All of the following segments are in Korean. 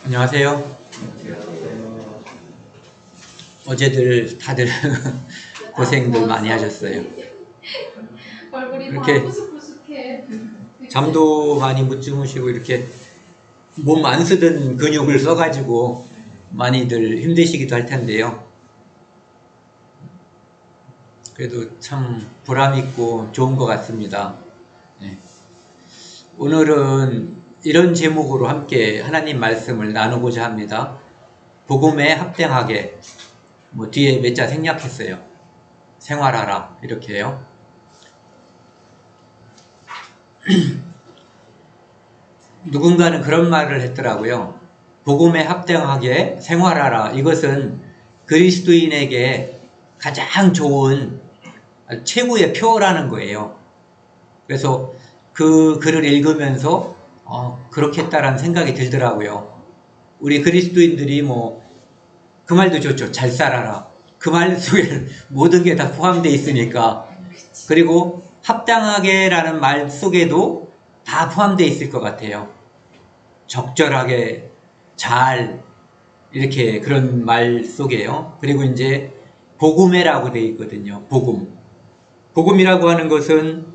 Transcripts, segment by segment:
안녕하세요. 어제들 다들 고생들 많이 하셨어요. 얼굴이 이렇게 다 부스부스해. 잠도 많이 못 주무시고 이렇게 몸 안 쓰던 근육을 써가지고 많이들 힘드시기도 할 텐데요. 그래도 참 보람 있고 좋은 것 같습니다. 네. 오늘은 이런 제목으로 함께 하나님 말씀을 나누고자 합니다. 복음에 합당하게, 뒤에 몇 자 생략했어요. 생활하라 이렇게요. 누군가는 그런 말을 했더라고요. 복음에 합당하게 생활하라. 이것은 그리스도인에게 가장 좋은 최고의 표라는 거예요. 그래서 그 글을 읽으면서 그렇겠다라는 생각이 들더라고요. 우리 그리스도인들이 그 말도 좋죠. 잘 살아라. 그 말 속에는 모든 게 다 포함되어 있으니까. 그리고 합당하게라는 말 속에도 다 포함되어 있을 것 같아요. 적절하게 잘 이렇게 그런 말 속에요. 그리고 이제 복음이라고 되어 있거든요. 복음이라고 하는 것은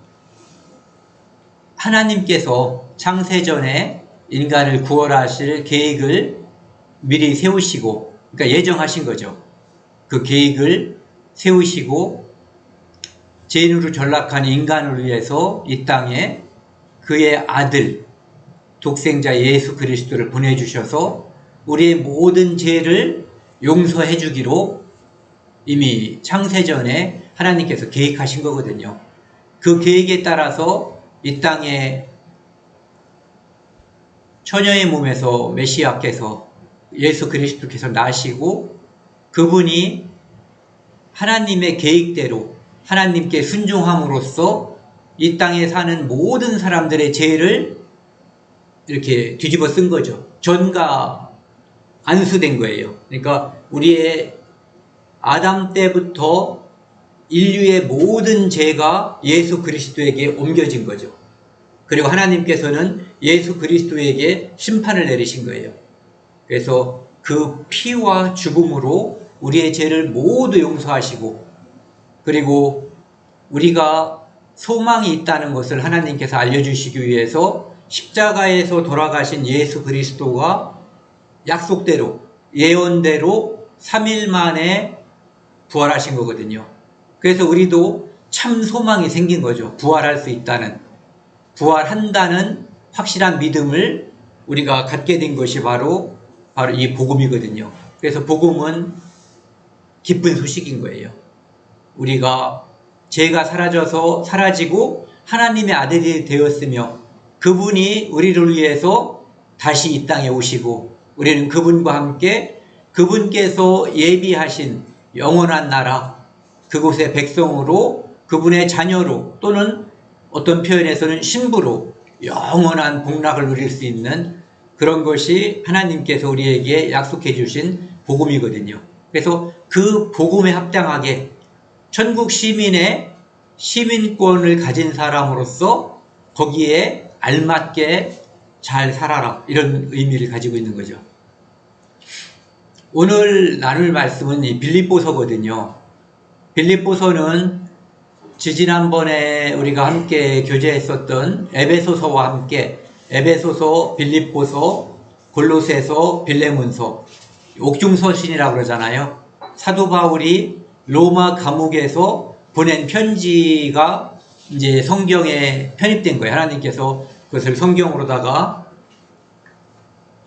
하나님께서 창세전에 인간을 구원하실 계획을 미리 세우시고, 그러니까 예정하신 거죠. 그 계획을 세우시고 죄인으로 전락한 인간을 위해서 이 땅에 그의 아들 독생자 예수 그리스도를 보내주셔서 우리의 모든 죄를 용서해 주기로 이미 창세전에 하나님께서 계획하신 거거든요. 그 계획에 따라서 이 땅에 처녀의 몸에서 메시아께서 예수 그리스도께서 나시고 그분이 하나님의 계획대로 하나님께 순종함으로써 이 땅에 사는 모든 사람들의 죄를 이렇게 뒤집어 쓴 거죠. 전가 안수된 거예요. 그러니까 우리의 아담 때부터 인류의 모든 죄가 예수 그리스도에게 옮겨진 거죠. 그리고 하나님께서는 예수 그리스도에게 심판을 내리신 거예요. 그래서 그 피와 죽음으로 우리의 죄를 모두 용서하시고, 그리고 우리가 소망이 있다는 것을 하나님께서 알려주시기 위해서 십자가에서 돌아가신 예수 그리스도가 약속대로 예언대로 3일 만에 부활하신 거거든요. 그래서 우리도 참 소망이 생긴 거죠. 부활한다는 확실한 믿음을 우리가 갖게 된 것이 바로 이 복음이거든요. 그래서 복음은 기쁜 소식인 거예요. 우리가 죄가 사라지고 하나님의 아들이 되었으며 그분이 우리를 위해서 다시 이 땅에 오시고 우리는 그분과 함께 그분께서 예비하신 영원한 나라, 그곳의 백성으로, 그분의 자녀로, 또는 어떤 표현에서는 신부로 영원한 복락을 누릴 수 있는 그런 것이 하나님께서 우리에게 약속해 주신 복음이거든요. 그래서 그 복음에 합당하게 천국 시민의 시민권을 가진 사람으로서 거기에 알맞게 잘 살아라, 이런 의미를 가지고 있는 거죠. 오늘 나눌 말씀은 이 빌립보서거든요. 빌립보서는 지지난번에 우리가 함께 교제했었던 에베소서와 함께 에베소서, 빌립보서, 골로새서, 빌레몬서, 옥중서신이라고 그러잖아요. 사도 바울이 로마 감옥에서 보낸 편지가 이제 성경에 편입된 거예요. 하나님께서 그것을 성경으로다가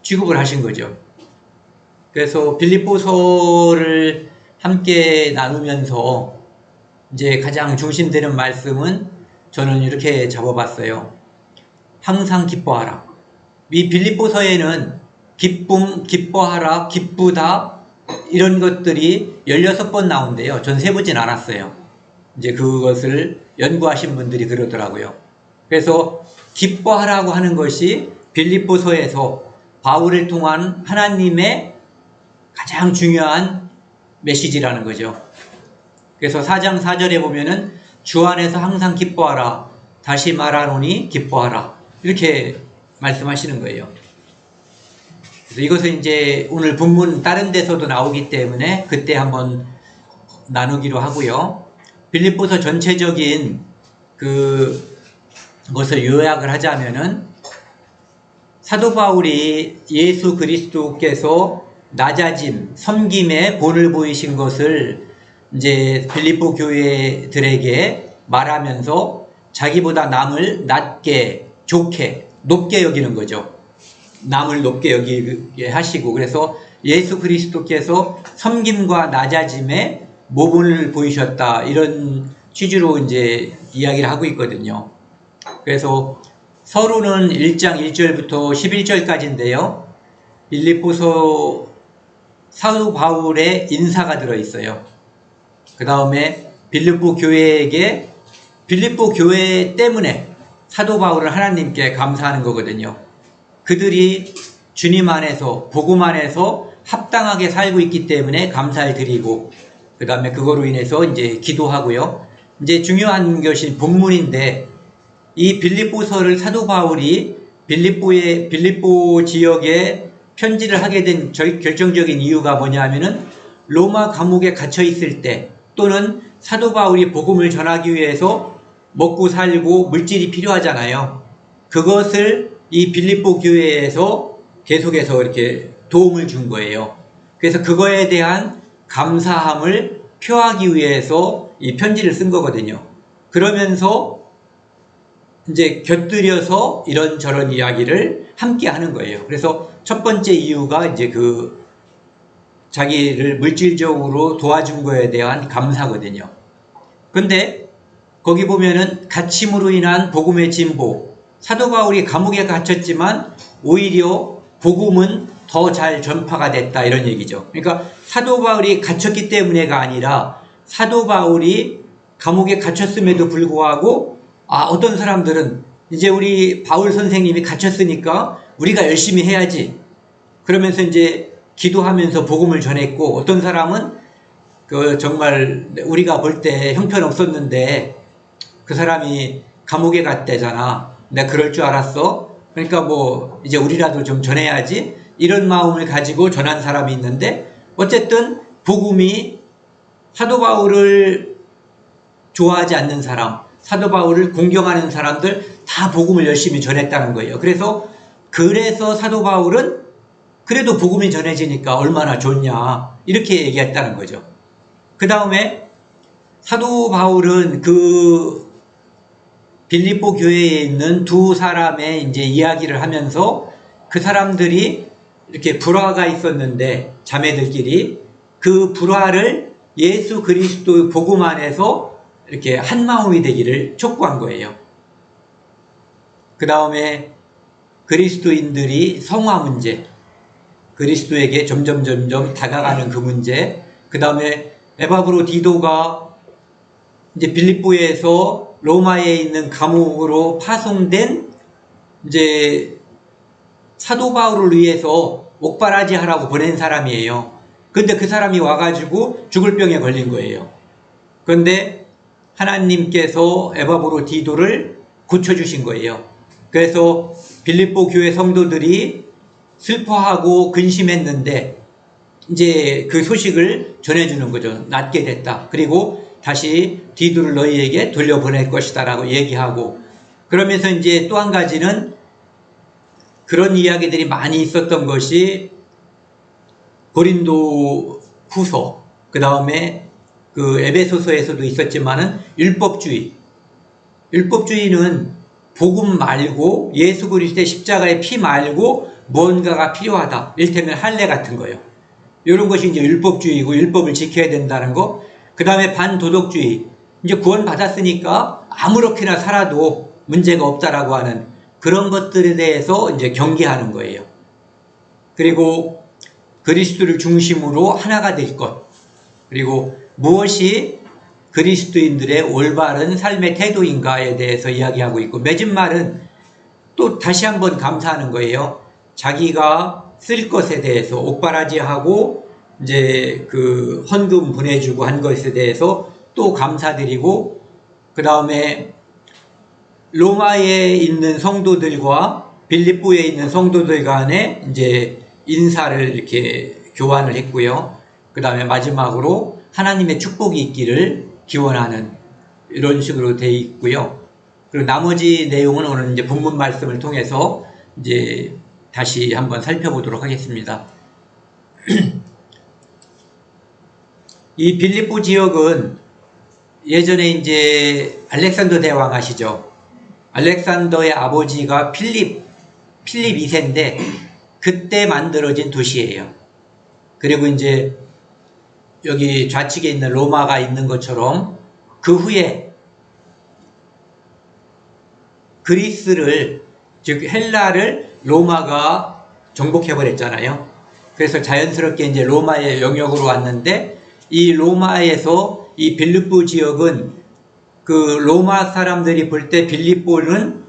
취급을 하신 거죠. 그래서 빌립보서를 함께 나누면서 이제 가장 중심되는 말씀은 저는 이렇게 잡아봤어요. 항상 기뻐하라. 이 빌립보서에는 기쁨, 기뻐하라, 기쁘다 이런 것들이 16번 나온대요. 전 세보진 않았어요. 이제 그것을 연구하신 분들이 그러더라고요. 그래서 기뻐하라고 하는 것이 빌립보서에서 바울을 통한 하나님의 가장 중요한 메시지라는 거죠. 그래서 4장 4절에 보면은 주 안에서 항상 기뻐하라. 다시 말하노니 기뻐하라. 이렇게 말씀하시는 거예요. 그래서 이것은 이제 오늘 본문 다른 데서도 나오기 때문에 그때 한번 나누기로 하고요. 빌립보서 전체적인 그것을 요약을 하자면은 사도 바울이 예수 그리스도께서 낮아짐, 섬김의 본을 보이신 것을 이제 빌립보 교회들에게 말하면서 자기보다 남을 낮게, 좋게, 높게 여기는 거죠. 남을 높게 여기게 하시고, 그래서 예수 그리스도께서 섬김과 낮아짐의 모본을 보이셨다, 이런 취지로 이제 이야기를 하고 있거든요. 그래서 서론은 1장 1절부터 11절까지인데요. 빌립보서 사도 바울의 인사가 들어있어요. 그 다음에 빌립보 교회에게 빌립보 교회 때문에 사도 바울은 하나님께 감사하는 거거든요. 그들이 주님 안에서, 복음 안에서 합당하게 살고 있기 때문에 감사를 드리고, 그 다음에 그거로 인해서 이제 기도하고요. 이제 중요한 것이 본문인데, 이 빌립보서를 사도 바울이 빌립보 지역에 편지를 하게 된 결정적인 이유가 뭐냐면은 로마 감옥에 갇혀 있을 때, 또는 사도 바울이 복음을 전하기 위해서 먹고 살고 물질이 필요하잖아요. 그것을 이 빌립보 교회에서 계속해서 이렇게 도움을 준 거예요. 그래서 그거에 대한 감사함을 표하기 위해서 이 편지를 쓴 거거든요. 그러면서 이제 곁들여서 이런저런 이야기를 함께 하는 거예요. 그래서 첫 번째 이유가 이제 자기를 물질적으로 도와준 거에 대한 감사거든요. 근데 거기 보면은 갇힘으로 인한 복음의 진보, 사도 바울이 감옥에 갇혔지만 오히려 복음은 더 잘 전파가 됐다, 이런 얘기죠. 그러니까 사도 바울이 갇혔기 때문에가 아니라 사도 바울이 감옥에 갇혔음에도 불구하고 어떤 사람들은 이제 우리 바울 선생님이 갇혔으니까 우리가 열심히 해야지, 그러면서 이제 기도하면서 복음을 전했고, 어떤 사람은 정말 우리가 볼 때 형편없었는데 그 사람이 감옥에 갔대잖아. 내가 그럴 줄 알았어. 그러니까 뭐 이제 우리라도 좀 전해야지, 이런 마음을 가지고 전한 사람이 있는데, 어쨌든 복음이 사도 바울을 좋아하지 않는 사람, 사도 바울을 공경하는 사람들 다 복음을 열심히 전했다는 거예요. 그래서 사도 바울은 그래도 복음이 전해지니까 얼마나 좋냐, 이렇게 얘기했다는 거죠. 그 다음에 사도 바울은 빌립보 교회에 있는 두 사람의 이제 이야기를 하면서 그 사람들이 이렇게 불화가 있었는데, 자매들끼리 그 불화를 예수 그리스도의 복음 안에서 이렇게 한 마음이 되기를 촉구한 거예요. 그 다음에 그리스도인들이 성화 문제, 그리스도에게 점점 다가가는 그 문제, 그 다음에 에바브로디도가 이제 빌립보에서 로마에 있는 감옥으로 파송된 이제 사도 바울을 위해서 옥바라지 하라고 보낸 사람이에요. 근데 그 사람이 와가지고 죽을 병에 걸린 거예요. 그런데 하나님께서 에바브로디도를 고쳐주신 거예요. 그래서 빌립보 교회 성도들이 슬퍼하고 근심했는데 이제 그 소식을 전해주는 거죠. 낫게 됐다. 그리고 다시 디도를 너희에게 돌려보낼 것이다 라고 얘기하고, 그러면서 이제 또 한 가지는 그런 이야기들이 많이 있었던 것이 고린도 후서, 그 다음에 에베소서에서도 있었지만은 율법주의는 복음 말고 예수 그리스도의 십자가의 피 말고 뭔가가 필요하다. 이를테면 할례 같은 거요. 이런 것이 이제 율법주의고, 율법을 지켜야 된다는 거. 그 다음에 반도덕주의, 이제 구원 받았으니까 아무렇게나 살아도 문제가 없다라고 하는 그런 것들에 대해서 이제 경계하는 거예요. 그리고 그리스도를 중심으로 하나가 될 것, 그리고 무엇이 그리스도인들의 올바른 삶의 태도인가에 대해서 이야기하고 있고, 맺은 말은 또 다시 한번 감사하는 거예요. 자기가 쓸 것에 대해서 옥바라지하고 이제 헌금 보내주고 한 것에 대해서 또 감사드리고, 그 다음에 로마에 있는 성도들과 빌립보에 있는 성도들 간에 이제 인사를 이렇게 교환을 했고요. 그 다음에 마지막으로 하나님의 축복이 있기를 기원하는 이런 식으로 되어 있고요. 그리고 나머지 내용은 오늘 이제 본문 말씀을 통해서 이제 다시 한번 살펴보도록 하겠습니다. 이 빌립보 지역은 예전에 이제 알렉산더 대왕 아시죠? 알렉산더의 아버지가 필립 2세인데 그때 만들어진 도시예요. 그리고 이제 여기 좌측에 있는 로마가 있는 것처럼 그 후에 그리스를, 즉 헬라를 로마가 정복해버렸잖아요. 그래서 자연스럽게 이제 로마의 영역으로 왔는데 이 로마에서 이 빌립보 지역은 그 로마 사람들이 볼 때 빌립보는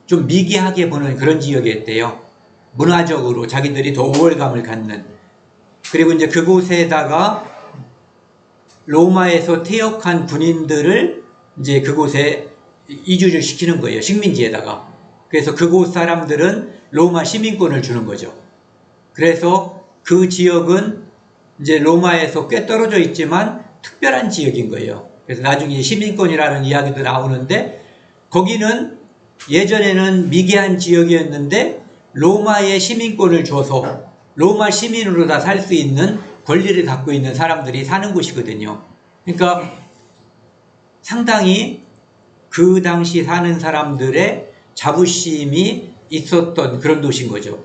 좀 미개하게 보는 그런 지역이었대요. 문화적으로 자기들이 더 우월감을 갖는. 그리고 이제 그곳에다가 로마에서 퇴역한 군인들을 이제 그곳에 이주를 시키는 거예요. 식민지에다가. 그래서 그곳 사람들은 로마 시민권을 주는 거죠. 그래서 그 지역은 이제 로마에서 꽤 떨어져 있지만 특별한 지역인 거예요. 그래서 나중에 시민권이라는 이야기도 나오는데 거기는 예전에는 미개한 지역이었는데 로마의 시민권을 줘서 로마 시민으로 다 살 수 있는 권리를 갖고 있는 사람들이 사는 곳이거든요. 그러니까 상당히 그 당시 사는 사람들의 자부심이 있었던 그런 도시인 거죠.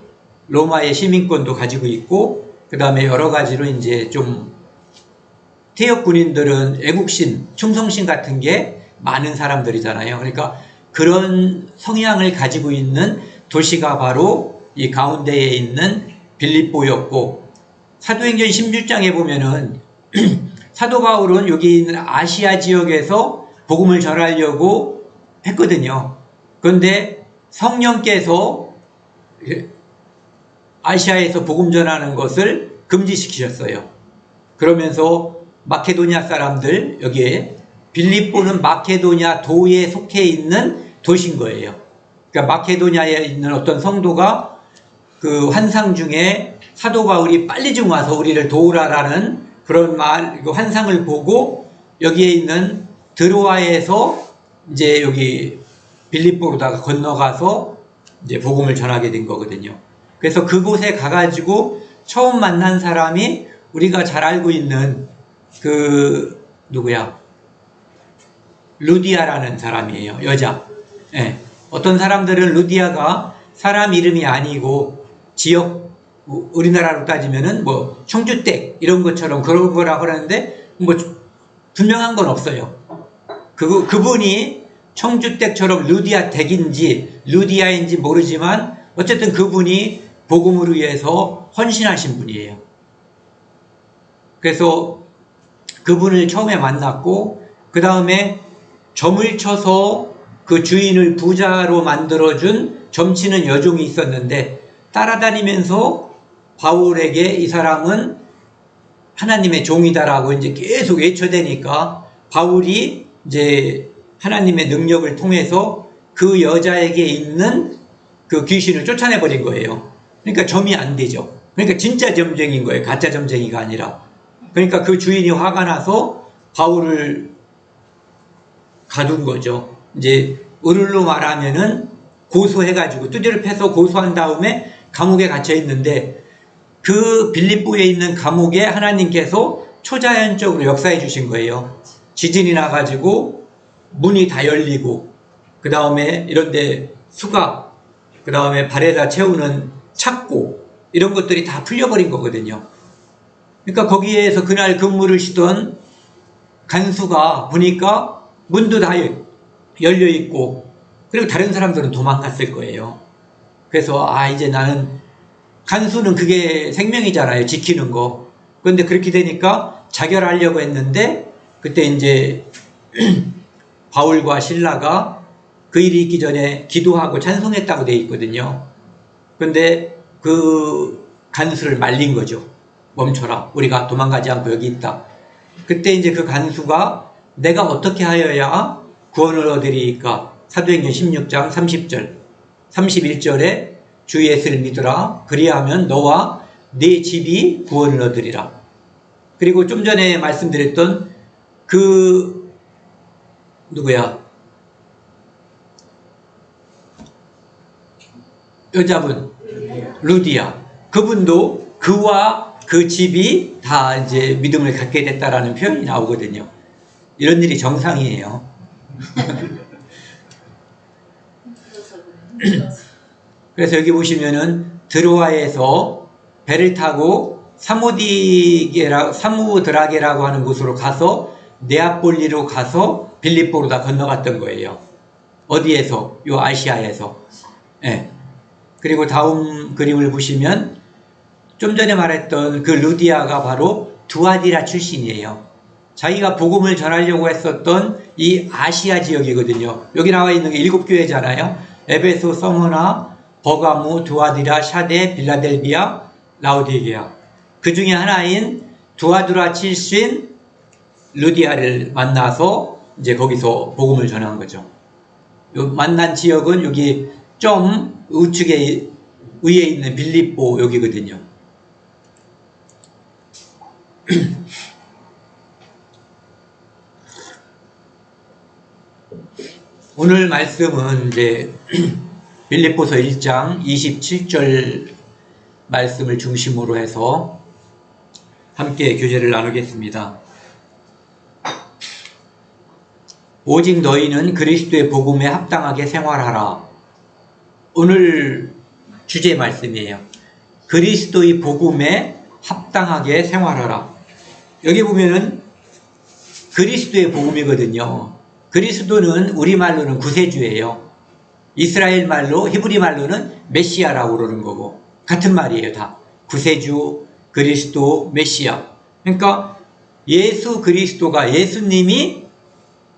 로마의 시민권도 가지고 있고, 그 다음에 여러 가지로 이제 좀 퇴역 군인들은 애국심, 충성심 같은 게 많은 사람들이잖아요. 그러니까 그런 성향을 가지고 있는 도시가 바로 이 가운데에 있는 빌립보였고, 사도행전 16장에 보면은 사도 바울은 여기 있는 아시아 지역에서 복음을 전하려고 했거든요. 그런데 성령께서 아시아에서 복음 전하는 것을 금지시키셨어요. 그러면서 마케도니아 사람들, 여기에 빌립보는 마케도니아 도에 속해 있는 도시인 거예요. 그러니까 마케도니아에 있는 어떤 성도가 그 환상 중에 사도 바울이 빨리 좀 와서 우리를 도우라라는 그런 그 환상을 보고 여기에 있는 드로아에서 이제 여기 빌립보로다가 건너가서 이제 복음을 전하게 된 거거든요. 그래서 그곳에 가가지고 처음 만난 사람이 우리가 잘 알고 있는 그 누구야? 루디아라는 사람이에요. 여자. 예. 어떤 사람들은 루디아가 사람 이름이 아니고 지역, 우리나라로 따지면은 뭐 청주댁 이런 것처럼 그런 거라고 하는데 뭐 분명한 건 없어요. 그분이 청주댁처럼 루디아 댁인지 루디아인지 모르지만 어쨌든 그분이 복음을 위해서 헌신하신 분이에요. 그래서 그분을 처음에 만났고 그 다음에 점을 쳐서 그 주인을 부자로 만들어준 점치는 여종이 있었는데 따라다니면서 바울에게 이 사람은 하나님의 종이다라고 이제 계속 외쳐대니까 바울이 이제 하나님의 능력을 통해서 그 여자에게 있는 그 귀신을 쫓아내버린 거예요. 그러니까 점이 안 되죠. 그러니까 진짜 점쟁인 거예요. 가짜 점쟁이가 아니라. 그러니까 그 주인이 화가 나서 바울을 가둔 거죠. 이제 을로 말하면은 고소해가지고 두드려 패서 고소한 다음에 감옥에 갇혀 있는데 그 빌립보에 있는 감옥에 하나님께서 초자연적으로 역사해 주신 거예요. 지진이 나가지고 문이 다 열리고 그 다음에 이런데 수갑, 그 다음에 발에다 채우는 착고 이런 것들이 다 풀려버린 거거든요. 그러니까 거기에서 그날 근무를 쉬던 간수가 보니까 문도 다 열려 있고 그리고 다른 사람들은 도망갔을 거예요. 그래서 이제 나는 간수는 그게 생명이잖아요. 지키는 거. 그런데 그렇게 되니까 자결하려고 했는데 그때 이제 바울과 실라가 그 일이 있기 전에 기도하고 찬송했다고 되어 있거든요. 그런데 그 간수를 말린 거죠. 멈춰라. 우리가 도망가지 않고 여기 있다. 그때 이제 그 간수가 내가 어떻게 하여야 구원을 얻으리이까? 사도행전 16장 30절, 31절에 주 예수를 믿으라. 그리하면 너와 내 집이 구원을 얻으리라. 그리고 좀 전에 말씀드렸던 그 누구야? 여자분 루디아. 그분도 그와 그 집이 다 이제 믿음을 갖게 됐다라는 표현이 나오거든요. 이런 일이 정상이에요. 그래서 여기 보시면은 드로아에서 배를 타고 사무드라게라고 하는 곳으로 가서 네아폴리로 가서 빌립보로 다 건너갔던 거예요. 어디에서? 요 아시아에서. 예. 그리고 다음 그림을 보시면 좀 전에 말했던 그 루디아가 바로 두아디라 출신이에요. 자기가 복음을 전하려고 했었던 이 아시아 지역이거든요. 여기 나와 있는 게 7교회잖아요. 에베소, 서머나, 버가모, 두아디라, 샤데, 빌라델비아, 라오디게아. 그 중에 하나인 두아두라 출신 루디아를 만나서 이제 거기서 복음을 전한 거죠. 요 만난 지역은 여기 좀 우측에 위에 있는 빌립보 여기거든요. 오늘 말씀은 이제 빌립보서 1장 27절 말씀을 중심으로 해서 함께 교제를 나누겠습니다. 오직 너희는 그리스도의 복음에 합당하게 생활하라. 오늘 주제 말씀이에요. 그리스도의 복음에 합당하게 생활하라. 여기 보면은 그리스도의 복음이거든요. 그리스도는 우리말로는 구세주예요. 이스라엘 말로, 히브리 말로는 메시아라고 그러는 거고 같은 말이에요. 다 구세주, 그리스도, 메시아. 그러니까 예수 그리스도가, 예수님이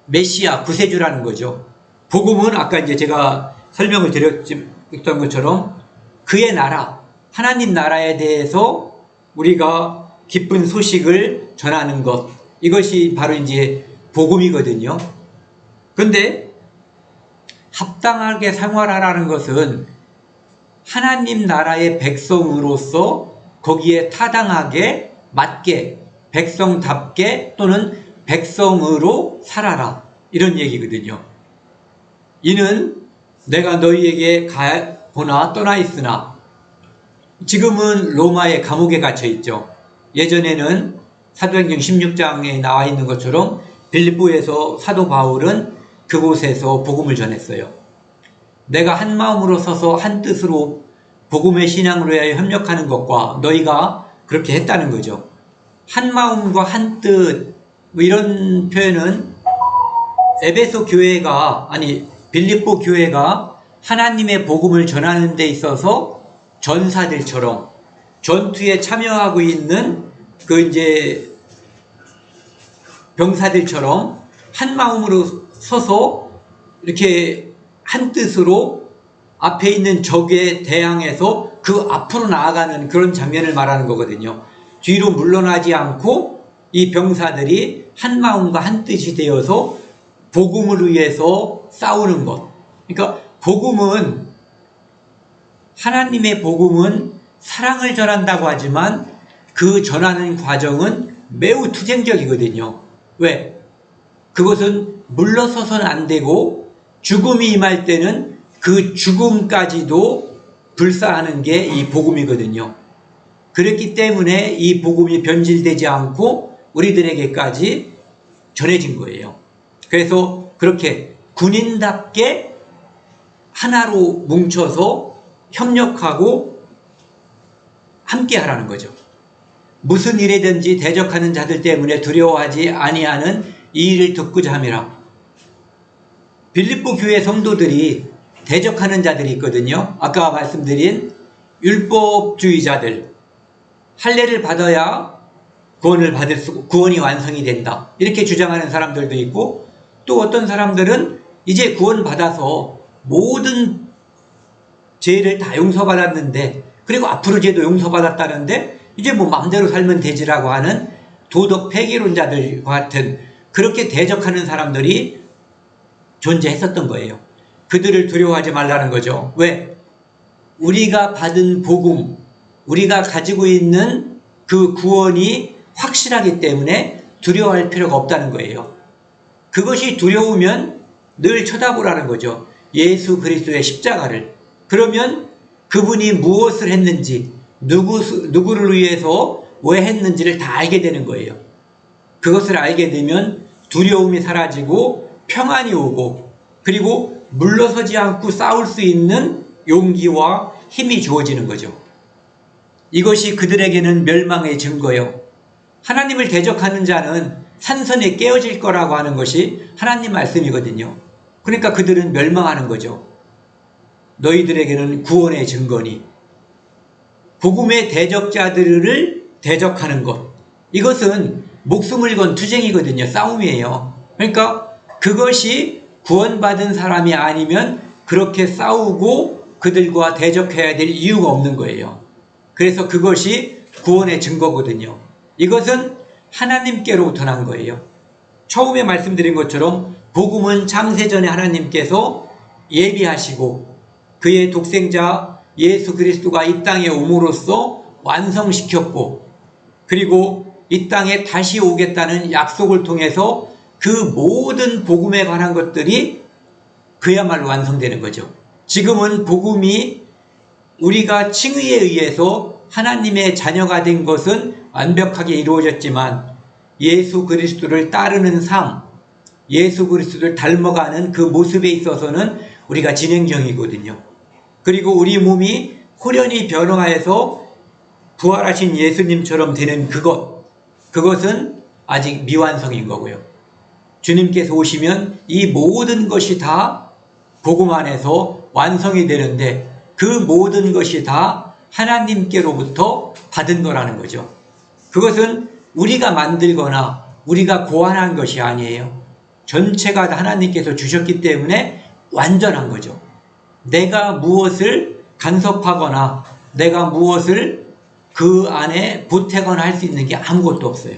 메시아, 구세주라는 거죠. 복음은 아까 이제 제가 설명을 드렸던 것처럼 그의 나라, 하나님 나라에 대해서 우리가 기쁜 소식을 전하는 것, 이것이 바로 이제 복음이거든요. 근데 합당하게 생활하라는 것은 하나님 나라의 백성으로서 거기에 타당하게, 맞게, 백성답게 또는 백성으로 살아라. 이런 얘기거든요. 이는 내가 너희에게 가보나 떠나 있으나, 지금은 로마의 감옥에 갇혀 있죠. 예전에는 사도행전 16장에 나와 있는 것처럼 빌립보에서 사도 바울은 그곳에서 복음을 전했어요. 내가 한 마음으로 서서 한 뜻으로 복음의 신앙으로 위하여 협력하는 것과 너희가 그렇게 했다는 거죠. 한 마음과 한 뜻, 뭐 이런 표현은 에베소 교회가, 아니 빌립보 교회가 하나님의 복음을 전하는 데 있어서 전사들처럼 전투에 참여하고 있는 그 이제 병사들처럼 한 마음으로 서서 이렇게 한 뜻으로 앞에 있는 적에 대항해서 그 앞으로 나아가는 그런 장면을 말하는 거거든요. 뒤로 물러나지 않고 이 병사들이 한 마음과 한 뜻이 되어서 복음을 위해서 싸우는 것. 그러니까 복음은, 하나님의 복음은 사랑을 전한다고 하지만 그 전하는 과정은 매우 투쟁적이거든요. 왜? 그것은 물러서서는 안 되고 죽음이 임할 때는 그 죽음까지도 불사하는 게 이 복음이거든요. 그렇기 때문에 이 복음이 변질되지 않고 우리들에게까지 전해진 거예요. 그래서 그렇게 군인답게 하나로 뭉쳐서 협력하고 함께 하라는 거죠. 무슨 일이든지 대적하는 자들 때문에 두려워하지 아니하는 이 일을 듣고자 함이라. 빌립보 교회 성도들이 대적하는 자들이 있거든요. 아까 말씀드린 율법주의자들, 할례를 받아야 구원이 완성이 된다, 이렇게 주장하는 사람들도 있고, 또 어떤 사람들은 이제 구원받아서 모든 죄를 다 용서받았는데, 그리고 앞으로 죄도 용서받았다는데 이제 뭐 마음대로 살면 되지라고 하는 도덕 폐기론자들과 같은, 그렇게 대적하는 사람들이 존재했었던 거예요. 그들을 두려워하지 말라는 거죠. 왜? 우리가 받은 복음, 우리가 가지고 있는 그 구원이 확실하기 때문에 두려워할 필요가 없다는 거예요. 그것이 두려우면 늘 쳐다보라는 거죠. 예수 그리스도의 십자가를. 그러면 그분이 무엇을 했는지, 누구를 위해서 왜 했는지를 다 알게 되는 거예요. 그것을 알게 되면 두려움이 사라지고 평안이 오고, 그리고 물러서지 않고 싸울 수 있는 용기와 힘이 주어지는 거죠. 이것이 그들에게는 멸망의 증거요. 하나님을 대적하는 자는 산선에 깨어질 거라고 하는 것이 하나님 말씀이거든요. 그러니까 그들은 멸망하는 거죠. 너희들에게는 구원의 증거니. 복음의 대적자들을 대적하는 것. 이것은 목숨을 건 투쟁이거든요. 싸움이에요. 그러니까 그것이 구원받은 사람이 아니면 그렇게 싸우고 그들과 대적해야 될 이유가 없는 거예요. 그래서 그것이 구원의 증거거든요. 이것은 하나님께로부터 난 거예요. 처음에 말씀드린 것처럼 복음은 창세전에 하나님께서 예비하시고 그의 독생자 예수 그리스도가 이 땅에 옴으로써 완성시켰고, 그리고 이 땅에 다시 오겠다는 약속을 통해서 그 모든 복음에 관한 것들이 그야말로 완성되는 거죠. 지금은 복음이 우리가 칭의에 의해서 하나님의 자녀가 된 것은 완벽하게 이루어졌지만 예수 그리스도를 따르는 삶, 예수 그리스도를 닮아가는 그 모습에 있어서는 우리가 진행형이거든요. 그리고 우리 몸이 호련히 변화해서 부활하신 예수님처럼 되는 그것은 아직 미완성인 거고요. 주님께서 오시면 이 모든 것이 다 복음 안에서 완성이 되는데 그 모든 것이 다 하나님께로부터 받은 거라는 거죠. 그것은 우리가 만들거나 우리가 고안한 것이 아니에요. 전체가 다 하나님께서 주셨기 때문에 완전한 거죠. 내가 무엇을 간섭하거나 내가 무엇을 그 안에 보태거나 할 수 있는 게 아무것도 없어요.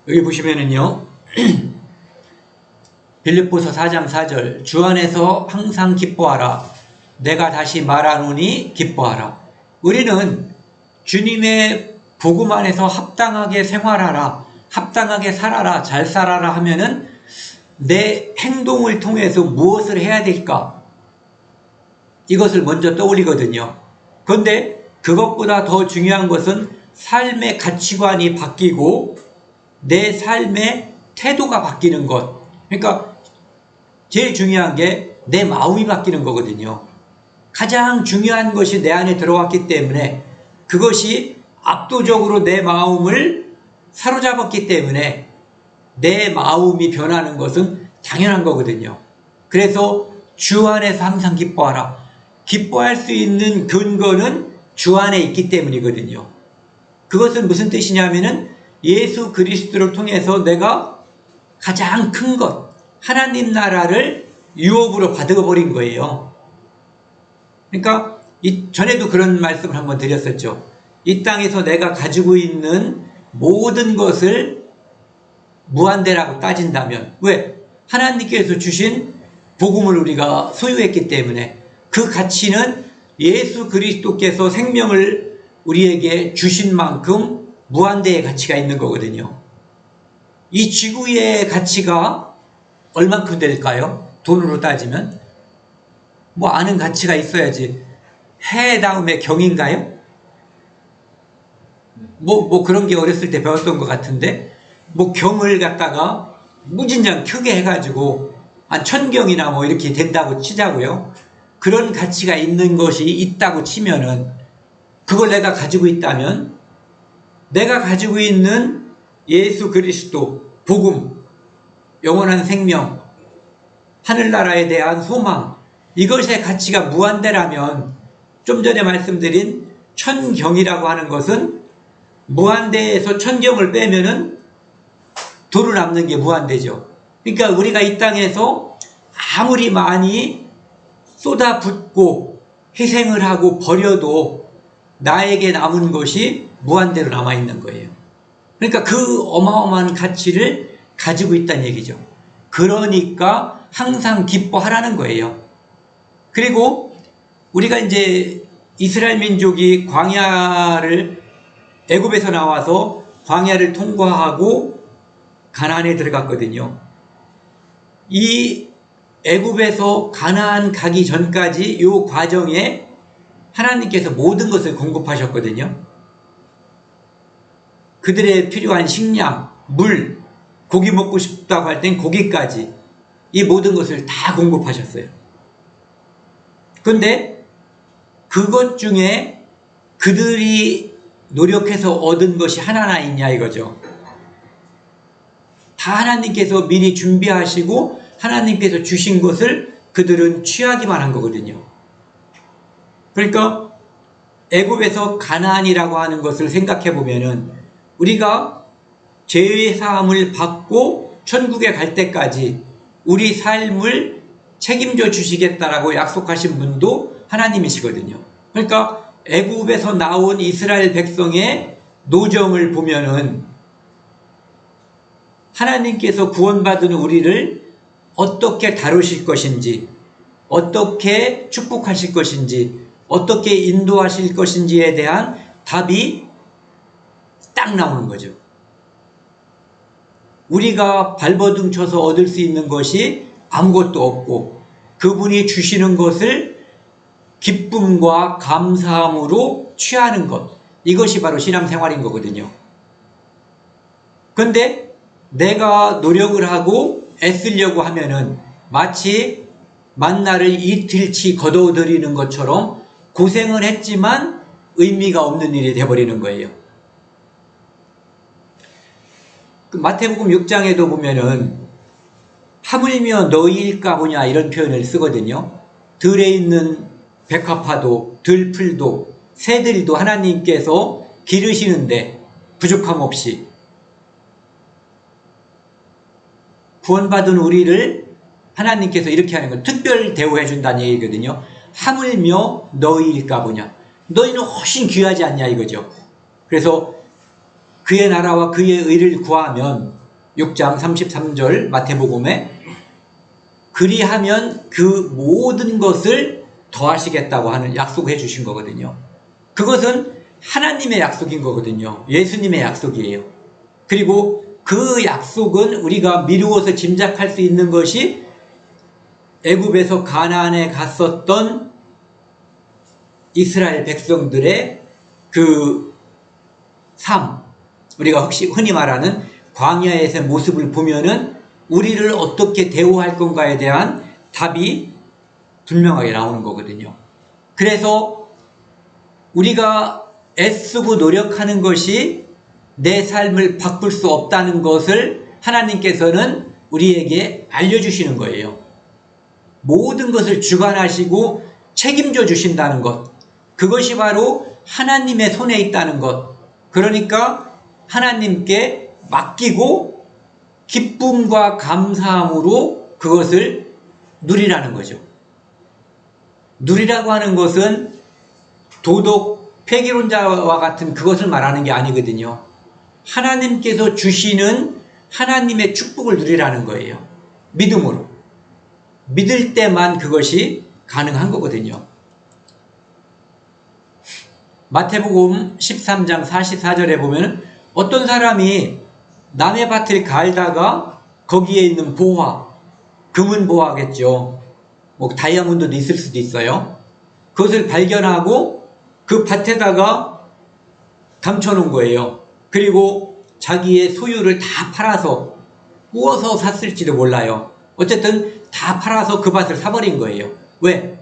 여기 보시면은요, 빌립보서 4장 4절, 주 안에서 항상 기뻐하라. 내가 다시 말하노니 기뻐하라. 우리는 주님의 복음 안에서 합당하게 생활하라, 합당하게 살아라, 잘 살아라 하면은 내 행동을 통해서 무엇을 해야 될까? 이것을 먼저 떠올리거든요. 그런데 그것보다 더 중요한 것은 삶의 가치관이 바뀌고 내 삶의 태도가 바뀌는 것. 그러니까 제일 중요한 게 내 마음이 바뀌는 거거든요. 가장 중요한 것이 내 안에 들어왔기 때문에 그것이 압도적으로 내 마음을 사로잡았기 때문에 내 마음이 변하는 것은 당연한 거거든요. 그래서 주 안에서 항상 기뻐하라. 기뻐할 수 있는 근거는 주 안에 있기 때문이거든요. 그것은 무슨 뜻이냐면은 예수 그리스도를 통해서 내가 가장 큰 것, 하나님 나라를 유업으로 받아버린 거예요. 그러니까 전에도 그런 말씀을 한번 드렸었죠. 이 땅에서 내가 가지고 있는 모든 것을 무한대라고 따진다면, 왜? 하나님께서 주신 복음을 우리가 소유했기 때문에 그 가치는 예수 그리스도께서 생명을 우리에게 주신 만큼 무한대의 가치가 있는 거거든요. 이 지구의 가치가 얼만큼 될까요? 돈으로 따지면 뭐 아는 가치가 있어야지. 해 다음에 경인가요? 뭐 그런 게 어렸을 때 배웠던 것 같은데, 뭐 경을 갖다가 무진장 크게 해가지고 한 1000경이나 뭐 이렇게 된다고 치자고요. 그런 가치가 있는 것이 있다고 치면은 그걸 내가 가지고 있다면 내가 가지고 있는 예수 그리스도, 복음, 영원한 생명, 하늘나라에 대한 소망, 이것의 가치가 무한대라면 좀 전에 말씀드린 1000경이라고 하는 것은 무한대에서 1000경을 빼면은 도로 남는 게 무한대죠. 그러니까 우리가 이 땅에서 아무리 많이 쏟아붓고 희생을 하고 버려도 나에게 남은 것이 무한대로 남아있는 거예요. 그러니까 그 어마어마한 가치를 가지고 있다는 얘기죠. 그러니까 항상 기뻐하라는 거예요. 그리고 우리가 이제 이스라엘 민족이 광야를 애굽에서 나와서 광야를 통과하고 가나안에 들어갔거든요. 이 애굽에서 가나안 가기 전까지 이 과정에 하나님께서 모든 것을 공급하셨거든요. 그들의 필요한 식량, 물, 고기 먹고 싶다고 할 땐 고기까지 이 모든 것을 다 공급하셨어요. 그런데 그것 중에 그들이 노력해서 얻은 것이 하나나 있냐 이거죠. 다 하나님께서 미리 준비하시고 하나님께서 주신 것을 그들은 취하기만 한 거거든요. 그러니까 애굽에서 가나안이라고 하는 것을 생각해 보면은 우리가 죄의 사함을 받고 천국에 갈 때까지 우리 삶을 책임져 주시겠다라고 약속하신 분도 하나님이시거든요. 그러니까 애굽에서 나온 이스라엘 백성의 노정을 보면은 하나님께서 구원받은 우리를 어떻게 다루실 것인지, 어떻게 축복하실 것인지, 어떻게 인도하실 것인지에 대한 답이 딱 나오는 거죠. 우리가 발버둥 쳐서 얻을 수 있는 것이 아무것도 없고 그분이 주시는 것을 기쁨과 감사함으로 취하는 것, 이것이 바로 신앙생활인 거거든요. 그런데 내가 노력을 하고 애쓰려고 하면은 마치 만나를 이틀치 거둬들이는 것처럼 고생을 했지만 의미가 없는 일이 되어버리는 거예요. 마태복음 6장에도 보면은 하물며 너희일까 보냐 이런 표현을 쓰거든요. 들에 있는 백합화도, 들풀도, 새들도 하나님께서 기르시는데 부족함 없이 구원받은 우리를 하나님께서 이렇게 하는 건 특별 대우해 준다는 얘기거든요. 하물며 너희일까 보냐. 너희는 훨씬 귀하지 않냐 이거죠. 그래서 그의 나라와 그의 의를 구하면 6장 33절 마태복음에 그리하면 그 모든 것을 더하시겠다고 하는 약속을 해주신 거거든요. 그것은 하나님의 약속인 거거든요. 예수님의 약속이에요. 그리고 그 약속은 우리가 미루어서 짐작할 수 있는 것이 애굽에서 가나안에 갔었던 이스라엘 백성들의 그 삶, 우리가 혹시 흔히 말하는 광야에서의 모습을 보면은 우리를 어떻게 대우할 건가에 대한 답이 분명하게 나오는 거거든요. 그래서 우리가 애쓰고 노력하는 것이 내 삶을 바꿀 수 없다는 것을 하나님께서는 우리에게 알려주시는 거예요. 모든 것을 주관하시고 책임져 주신다는 것, 그것이 바로 하나님의 손에 있다는 것. 그러니까 하나님께 맡기고 기쁨과 감사함으로 그것을 누리라는 거죠. 누리라고 하는 것은 도덕 폐기론자와 같은 그것을 말하는 게 아니거든요. 하나님께서 주시는 하나님의 축복을 누리라는 거예요. 믿음으로. 믿을 때만 그것이 가능한 거거든요. 마태복음 13장 44절에 보면 어떤 사람이 남의 밭을 갈다가 거기에 있는 보화, 금은 보화겠죠. 뭐 다이아몬드도 있을 수도 있어요. 그것을 발견하고 그 밭에다가 감춰놓은 거예요. 그리고 자기의 소유를 다 팔아서 구워서 샀을지도 몰라요. 어쨌든 다 팔아서 그 밭을 사버린 거예요. 왜?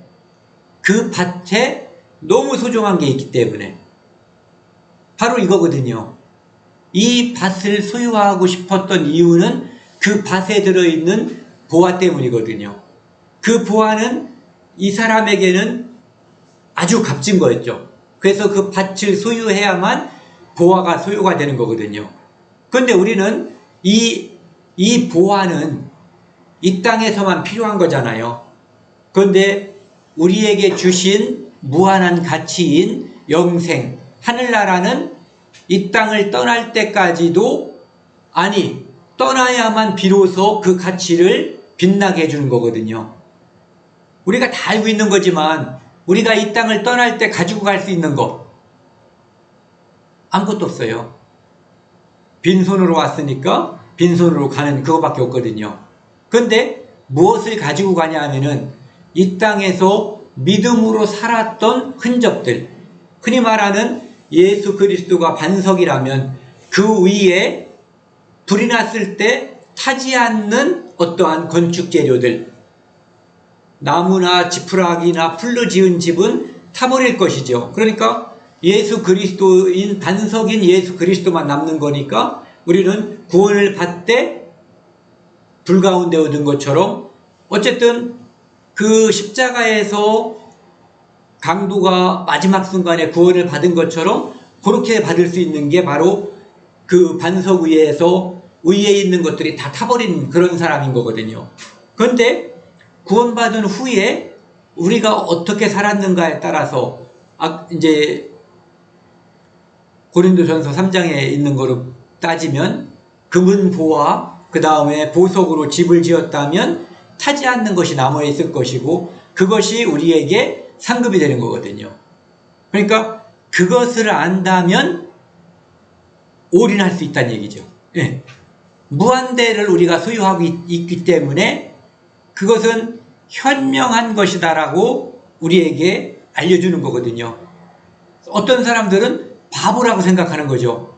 그 밭에 너무 소중한 게 있기 때문에. 바로 이거거든요. 이 밭을 소유하고 싶었던 이유는 그 밭에 들어있는 보화 때문이거든요. 그 보화는 이 사람에게는 아주 값진 거였죠. 그래서 그 밭을 소유해야만 보화가 소유가 되는 거거든요. 그런데 우리는 이 보화는 이 땅에서만 필요한 거잖아요. 그런데 우리에게 주신 무한한 가치인 영생, 하늘나라는 이 땅을 떠날 때까지도, 아니 떠나야만 비로소 그 가치를 빛나게 해주는 거거든요. 우리가 다 알고 있는 거지만 우리가 이 땅을 떠날 때 가지고 갈 수 있는 거 아무것도 없어요. 빈손으로 왔으니까 빈손으로 가는 그거밖에 없거든요. 그런데 무엇을 가지고 가냐 하면은 이 땅에서 믿음으로 살았던 흔적들, 흔히 말하는 예수 그리스도가 반석이라면 그 위에 불이 났을 때 타지 않는 어떠한 건축 재료들, 나무나 지푸라기나 풀로 지은 집은 타버릴 것이죠. 그러니까 예수 그리스도인 반석인 예수 그리스도만 남는 거니까 우리는 구원을 받되 불 가운데 얻은 것처럼 어쨌든 그 십자가에서 강도가 마지막 순간에 구원을 받은 것처럼 그렇게 받을 수 있는 게 바로 그 반석 위에서 위에 있는 것들이 다 타버린 그런 사람인 거거든요. 그런데 구원받은 후에 우리가 어떻게 살았는가에 따라서 이제 고린도전서 3장에 있는 거로 따지면 금은보화 그 다음에 보석으로 집을 지었다면 타지 않는 것이 남아 있을 것이고 그것이 우리에게 상급이 되는 거거든요. 그러니까 그것을 안다면 올인할 수 있다는 얘기죠. 예. 무한대를 우리가 소유하고 있기 때문에 그것은 현명한 것이다라고 우리에게 알려주는 거거든요. 어떤 사람들은 바보라고 생각하는 거죠.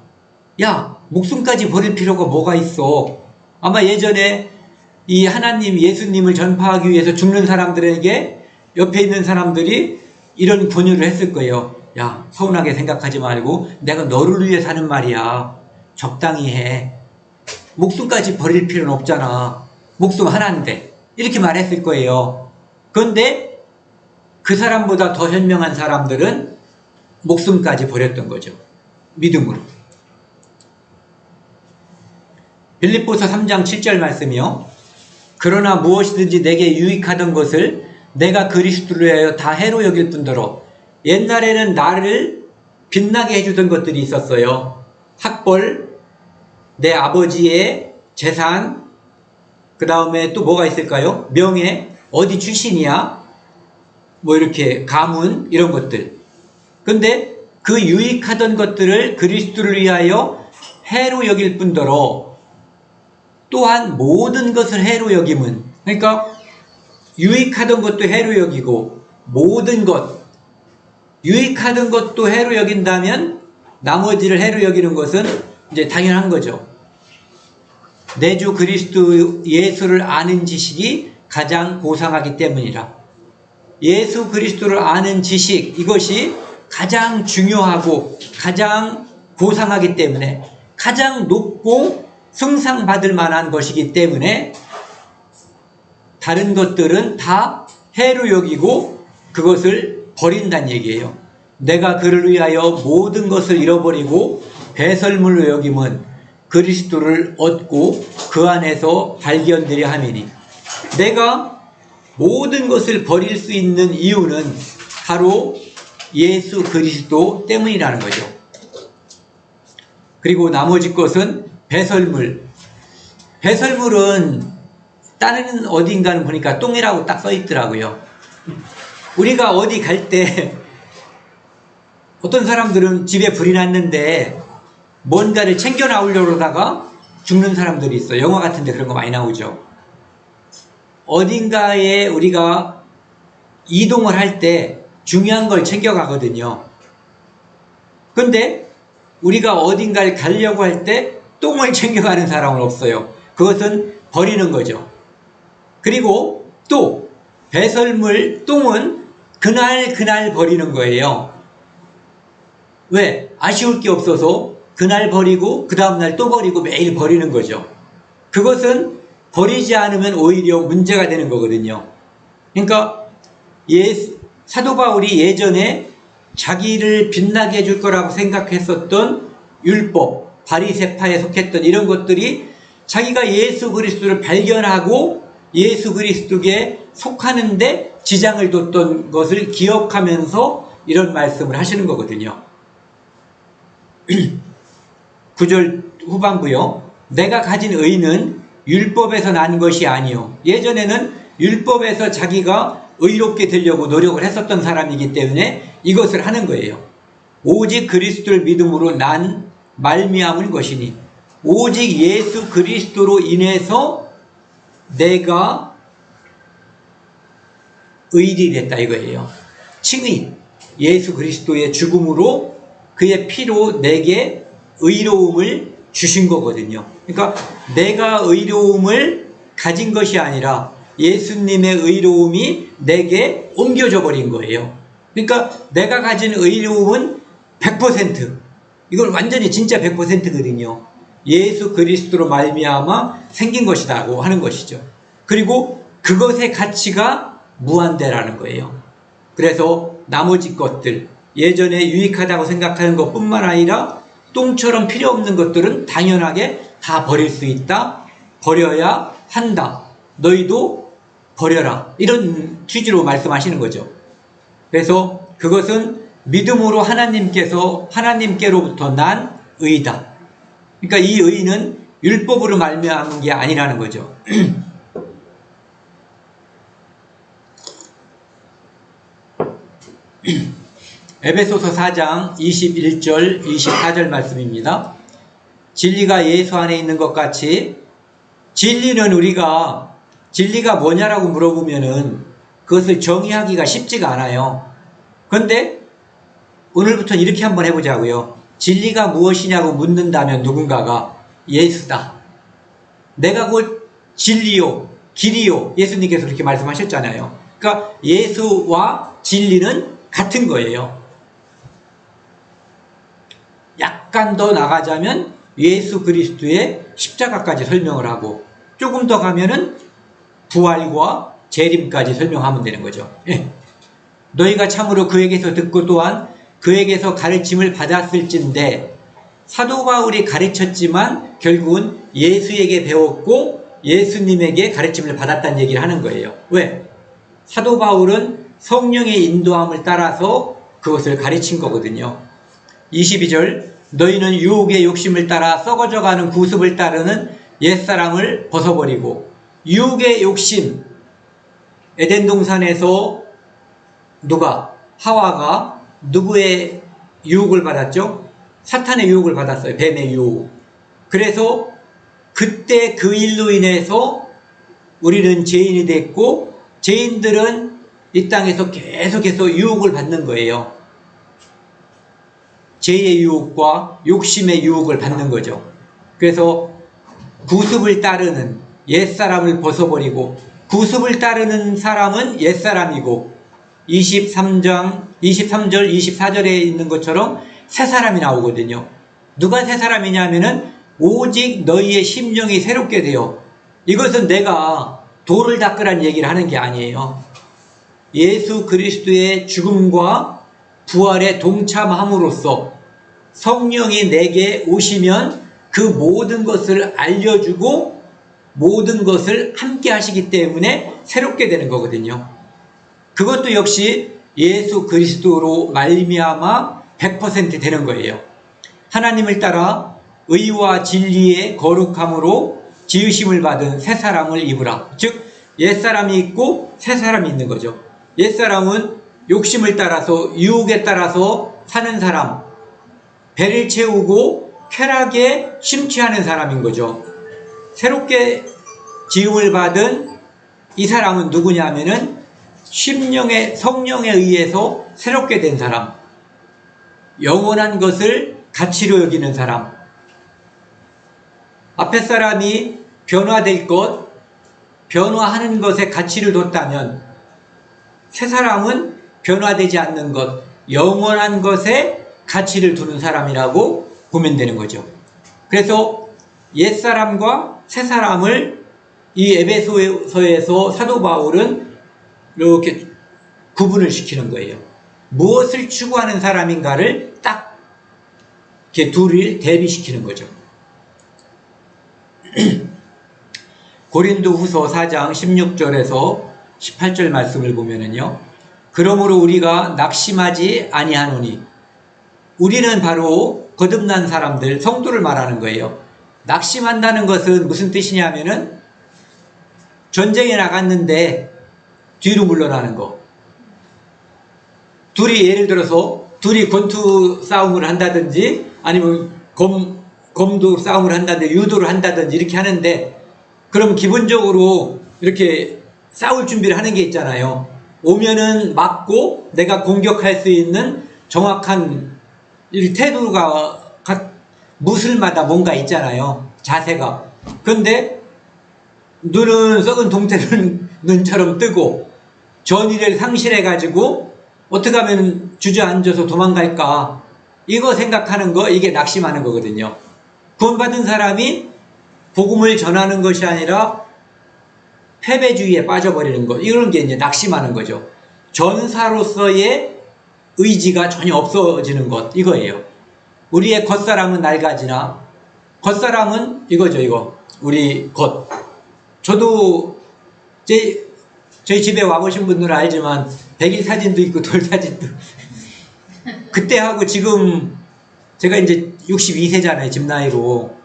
야, 목숨까지 버릴 필요가 뭐가 있어. 아마 예전에 이 하나님 예수님을 전파하기 위해서 죽는 사람들에게 옆에 있는 사람들이 이런 권유를 했을 거예요. 야, 서운하게 생각하지 말고 내가 너를 위해 사는 말이야. 적당히 해. 목숨까지 버릴 필요는 없잖아. 목숨 하나인데. 이렇게 말했을 거예요. 그런데 그 사람보다 더 현명한 사람들은 목숨까지 버렸던 거죠. 믿음으로. 빌립보서 3장 7절 말씀이요. 그러나 무엇이든지 내게 유익하던 것을 내가 그리스도를 위하여 다 해로 여길 뿐더러 옛날에는 나를 빛나게 해주던 것들이 있었어요. 학벌, 내 아버지의 재산, 그 다음에 또 뭐가 있을까요? 명예, 어디 출신이야? 뭐 이렇게 가문 이런 것들. 근데 그 유익하던 것들을 그리스도를 위하여 해로 여길 뿐더러 또한 모든 것을 해로 여김은, 그러니까 유익하던 것도 해로 여기고 모든 것, 유익하던 것도 해로 여긴다면 나머지를 해로 여기는 것은 이제 당연한 거죠. 내 주 그리스도 예수를 아는 지식이 가장 고상하기 때문이라. 예수 그리스도를 아는 지식, 이것이 가장 중요하고 가장 고상하기 때문에 가장 높고 숭상받을 만한 것이기 때문에 다른 것들은 다 해로 여기고 그것을 버린다는 얘기예요. 내가 그를 위하여 모든 것을 잃어버리고 배설물로 여김은 그리스도를 얻고 그 안에서 발견되려 함이니. 내가 모든 것을 버릴 수 있는 이유는 바로 예수 그리스도 때문이라는 거죠. 그리고 나머지 것은 배설물. 배설물은 다른 어딘가는 보니까 똥이라고 딱 써 있더라고요. 우리가 어디 갈 때 어떤 사람들은 집에 불이 났는데 뭔가를 챙겨 나오려고 하다가 죽는 사람들이 있어요. 영화 같은 데 그런 거 많이 나오죠. 어딘가에 우리가 이동을 할 때 중요한 걸 챙겨 가거든요. 근데 우리가 어딘가를 가려고 할 때 똥을 챙겨가는 사람은 없어요. 그것은 버리는 거죠. 그리고 또 배설물, 똥은 그날 버리는 거예요. 왜? 아쉬울 게 없어서 그날 버리고 그 다음날 또 버리고 매일 버리는 거죠. 그것은 버리지 않으면 오히려 문제가 되는 거거든요. 그러니까 사도 바울이 예전에 자기를 빛나게 해줄 거라고 생각했었던 율법, 바리새파에 속했던 이런 것들이 자기가 예수 그리스도를 발견하고 예수 그리스도에 속하는데 지장을 뒀던 것을 기억하면서 이런 말씀을 하시는 거거든요. 9절 후반부요. 내가 가진 의는 율법에서 난 것이 아니요. 예전에는 율법에서 자기가 의롭게 되려고 노력을 했었던 사람이기 때문에 이것을 하는 거예요. 오직 그리스도를 믿음으로 난 말미암은 것이니, 오직 예수 그리스도로 인해서 내가 의인이 됐다 이거예요. 칭의, 예수 그리스도의 죽음으로 그의 피로 내게 의로움을 주신 거거든요. 그러니까 내가 의로움을 가진 것이 아니라 예수님의 의로움이 내게 옮겨져 버린 거예요. 그러니까 내가 가진 의로움은 100%, 이건 완전히 진짜 100%거든요. 예수 그리스도로 말미암아 생긴 것이라고 하는 것이죠. 그리고 그것의 가치가 무한대라는 거예요. 그래서 나머지 것들, 예전에 유익하다고 생각하는 것뿐만 아니라 똥처럼 필요 없는 것들은 당연하게 다 버릴 수 있다. 버려야 한다. 너희도 버려라. 이런 취지로 말씀하시는 거죠. 그래서 그것은 믿음으로 하나님께로부터 난 의다. 그러니까 이 의는 율법으로 말미암은 게 아니라는 거죠. 에베소서 4장 21절 24절 말씀입니다. 진리가 예수 안에 있는 것 같이, 진리는 진리가 뭐냐라고 물어보면은 그것을 정의하기가 쉽지가 않아요. 그런데 오늘부터는 이렇게 한번 해보자고요. 진리가 무엇이냐고 묻는다면 누군가가 예수다. 내가 곧 진리요, 길이요. 예수님께서 그렇게 말씀하셨잖아요. 그러니까 예수와 진리는 같은 거예요. 약간 더 나가자면 예수 그리스도의 십자가까지 설명을 하고, 조금 더 가면은 부활과 재림까지 설명하면 되는 거죠. 예. 너희가 참으로 그에게서 듣고 또한 그에게서 가르침을 받았을진데, 사도 바울이 가르쳤지만 결국은 예수에게 배웠고 예수님에게 가르침을 받았다는 얘기를 하는 거예요. 왜? 사도 바울은 성령의 인도함을 따라서 그것을 가르친 거거든요. 22절, 너희는 유혹의 욕심을 따라 썩어져가는 구습을 따르는 옛사람을 벗어버리고. 유혹의 욕심, 에덴 동산에서 하와가 누구의 유혹을 받았죠? 사탄의 유혹을 받았어요. 뱀의 유혹. 그래서 그때 그 일로 인해서 우리는 죄인이 됐고, 죄인들은 이 땅에서 계속해서 유혹을 받는 거예요. 죄의 유혹과 욕심의 유혹을 받는 거죠. 그래서 구습을 따르는 옛사람을 벗어버리고, 구습을 따르는 사람은 옛사람이고, 23절, 24절에 있는 것처럼 새 사람이 나오거든요. 누가 새 사람이냐 하면은 오직 너희의 심령이 새롭게 되어, 이것은 내가 돌을 닦으라는 얘기를 하는 게 아니에요. 예수 그리스도의 죽음과 부활에 동참함으로써 성령이 내게 오시면 그 모든 것을 알려주고 모든 것을 함께 하시기 때문에 새롭게 되는 거거든요. 그것도 역시 예수 그리스도로 말미암아 100% 되는 거예요. 하나님을 따라 의와 진리의 거룩함으로 지으심을 받은 새 사람을 입으라. 즉 옛사람이 있고 새 사람이 있는 거죠. 옛사람은 욕심을 따라서, 유혹에 따라서 사는 사람, 배를 채우고 쾌락에 심취하는 사람인 거죠. 새롭게 지음을 받은 이 사람은 누구냐 하면은 성령에 의해서 새롭게 된 사람, 영원한 것을 가치로 여기는 사람. 앞에 사람이 변화될 것, 변화하는 것에 가치를 뒀다면 새 사람은 변화되지 않는 것, 영원한 것에 가치를 두는 사람이라고 보면 되는 거죠. 그래서 옛사람과 새사람을 이 에베소서에서 사도 바울은 이렇게 구분을 시키는 거예요. 무엇을 추구하는 사람인가를 딱 이렇게 둘을 대비시키는 거죠. 고린도후서 4장 16절에서 18절 말씀을 보면은요, 그러므로 우리가 낙심하지 아니하노니, 우리는 바로 거듭난 사람들, 성도를 말하는 거예요. 낙심한다는 것은 무슨 뜻이냐면은 전쟁에 나갔는데 뒤로 물러나는 거. 둘이 예를 들어서 둘이 권투 싸움을 한다든지 아니면 검도 싸움을 한다든지 유도를 한다든지 이렇게 하는데 그럼 기본적으로 이렇게 싸울 준비를 하는 게 있잖아요. 오면은 맞고 내가 공격할 수 있는 정확한 이 태도가 무술마다 뭔가 있잖아요. 자세가. 그런데 눈은 썩은 동태는 눈처럼 뜨고 전의를 상실해가지고 어떻게 하면 주저앉아서 도망갈까? 이거 생각하는 거, 이게 낙심하는 거거든요. 구원받은 사람이 복음을 전하는 것이 아니라 패배주의에 빠져버리는 것. 이런 게 이제 낙심하는 거죠. 전사로서의 의지가 전혀 없어지는 것. 이거예요. 우리의 겉사람은 낡아지나, 겉사람은 이거죠, 이거. 우리 겉. 저도 저희 집에 와보신 분들은 알지만 백일 사진도 있고 돌 사진도 그때하고 지금 제가 이제 62세잖아요. 집 나이로.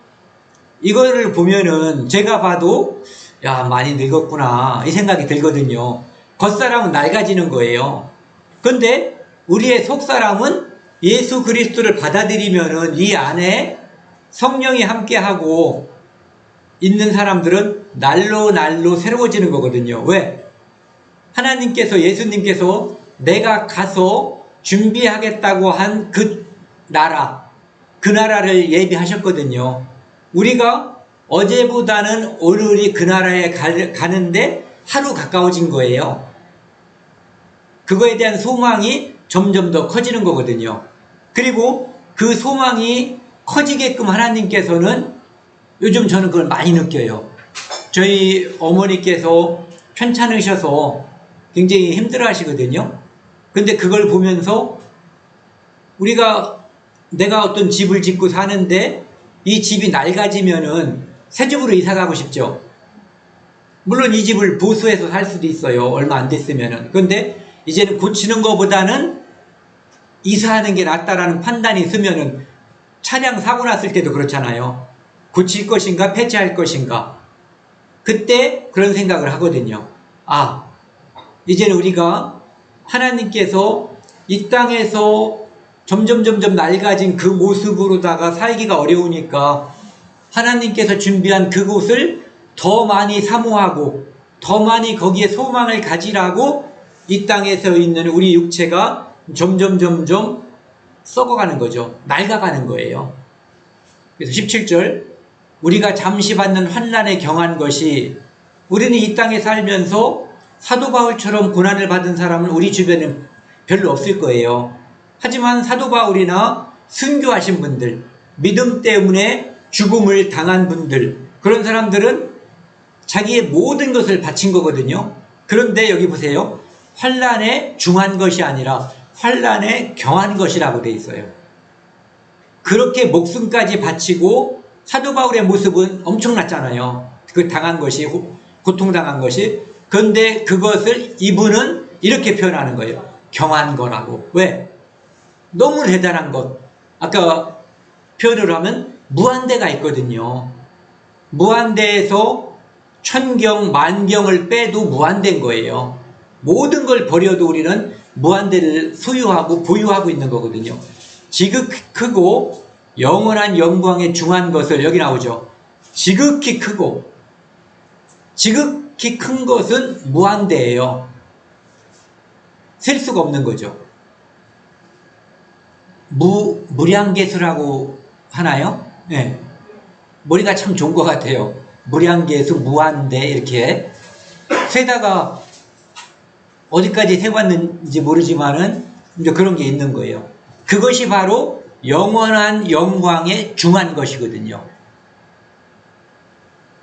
이거를 보면은 제가 봐도 야 많이 늙었구나 이 생각이 들거든요. 겉사람은 낡아지는 거예요. 근데 우리의 속사람은 예수 그리스도를 받아들이면은 이 안에 성령이 함께하고 있는 사람들은 날로 새로워지는 거거든요. 왜? 하나님께서 예수님께서 내가 가서 준비하겠다고 한 그 나라를 예비하셨거든요. 우리가 어제보다는 오늘이 그 나라에 가는데 하루 가까워진 거예요. 그거에 대한 소망이 점점 더 커지는 거거든요. 그리고 그 소망이 커지게끔 하나님께서는 요즘 저는 그걸 많이 느껴요. 저희 어머니께서 편찮으셔서 굉장히 힘들어 하시거든요. 근데 그걸 보면서 내가 어떤 집을 짓고 사는데 이 집이 낡아지면은 새 집으로 이사 가고 싶죠. 물론 이 집을 보수해서 살 수도 있어요. 얼마 안 됐으면은. 근데 이제는 고치는 것보다는 이사하는 게 낫다라는 판단이 있으면은 차량 사고 났을 때도 그렇잖아요. 고칠 것인가 폐지할 것인가. 그때 그런 생각을 하거든요. 아, 이제는 우리가 하나님께서 이 땅에서 점점 낡아진 그 모습으로다가 살기가 어려우니까 하나님께서 준비한 그곳을 더 많이 사모하고 더 많이 거기에 소망을 가지라고 이 땅에서 있는 우리 육체가 점점 썩어가는 거죠. 낡아가는 거예요. 그래서 17절 우리가 잠시 받는 환난에 경한 것이 우리는 이 땅에 살면서 사도 바울처럼 고난을 받은 사람은 우리 주변에 별로 없을 거예요. 하지만 사도 바울이나 순교하신 분들, 믿음 때문에 죽음을 당한 분들, 그런 사람들은 자기의 모든 것을 바친 거거든요. 그런데 여기 보세요. 환난에 중한 것이 아니라 환난에 경한 것이라고 돼 있어요. 그렇게 목숨까지 바치고 사도 바울의 모습은 엄청났잖아요. 그 당한 것이, 고통당한 것이. 그런데 그것을 이분은 이렇게 표현하는 거예요. 경한 거라고. 왜? 너무 대단한 것. 아까 표현을 하면 무한대가 있거든요. 무한대에서 천경, 만경을 빼도 무한대인 거예요. 모든 걸 버려도 우리는 무한대를 소유하고 보유하고 있는 거거든요. 지극히 크고 영원한 영광에 중한 것을, 여기 나오죠. 지극히 크고 지극히 큰 것은 무한대예요. 셀 수가 없는 거죠. 무량계수라고 하나요? 네. 머리가 참 좋은 것 같아요. 무량계수, 무한대 이렇게 세다가 어디까지 세봤는지 모르지만은 이제 그런 게 있는 거예요. 그것이 바로 영원한 영광에 중한 것이거든요.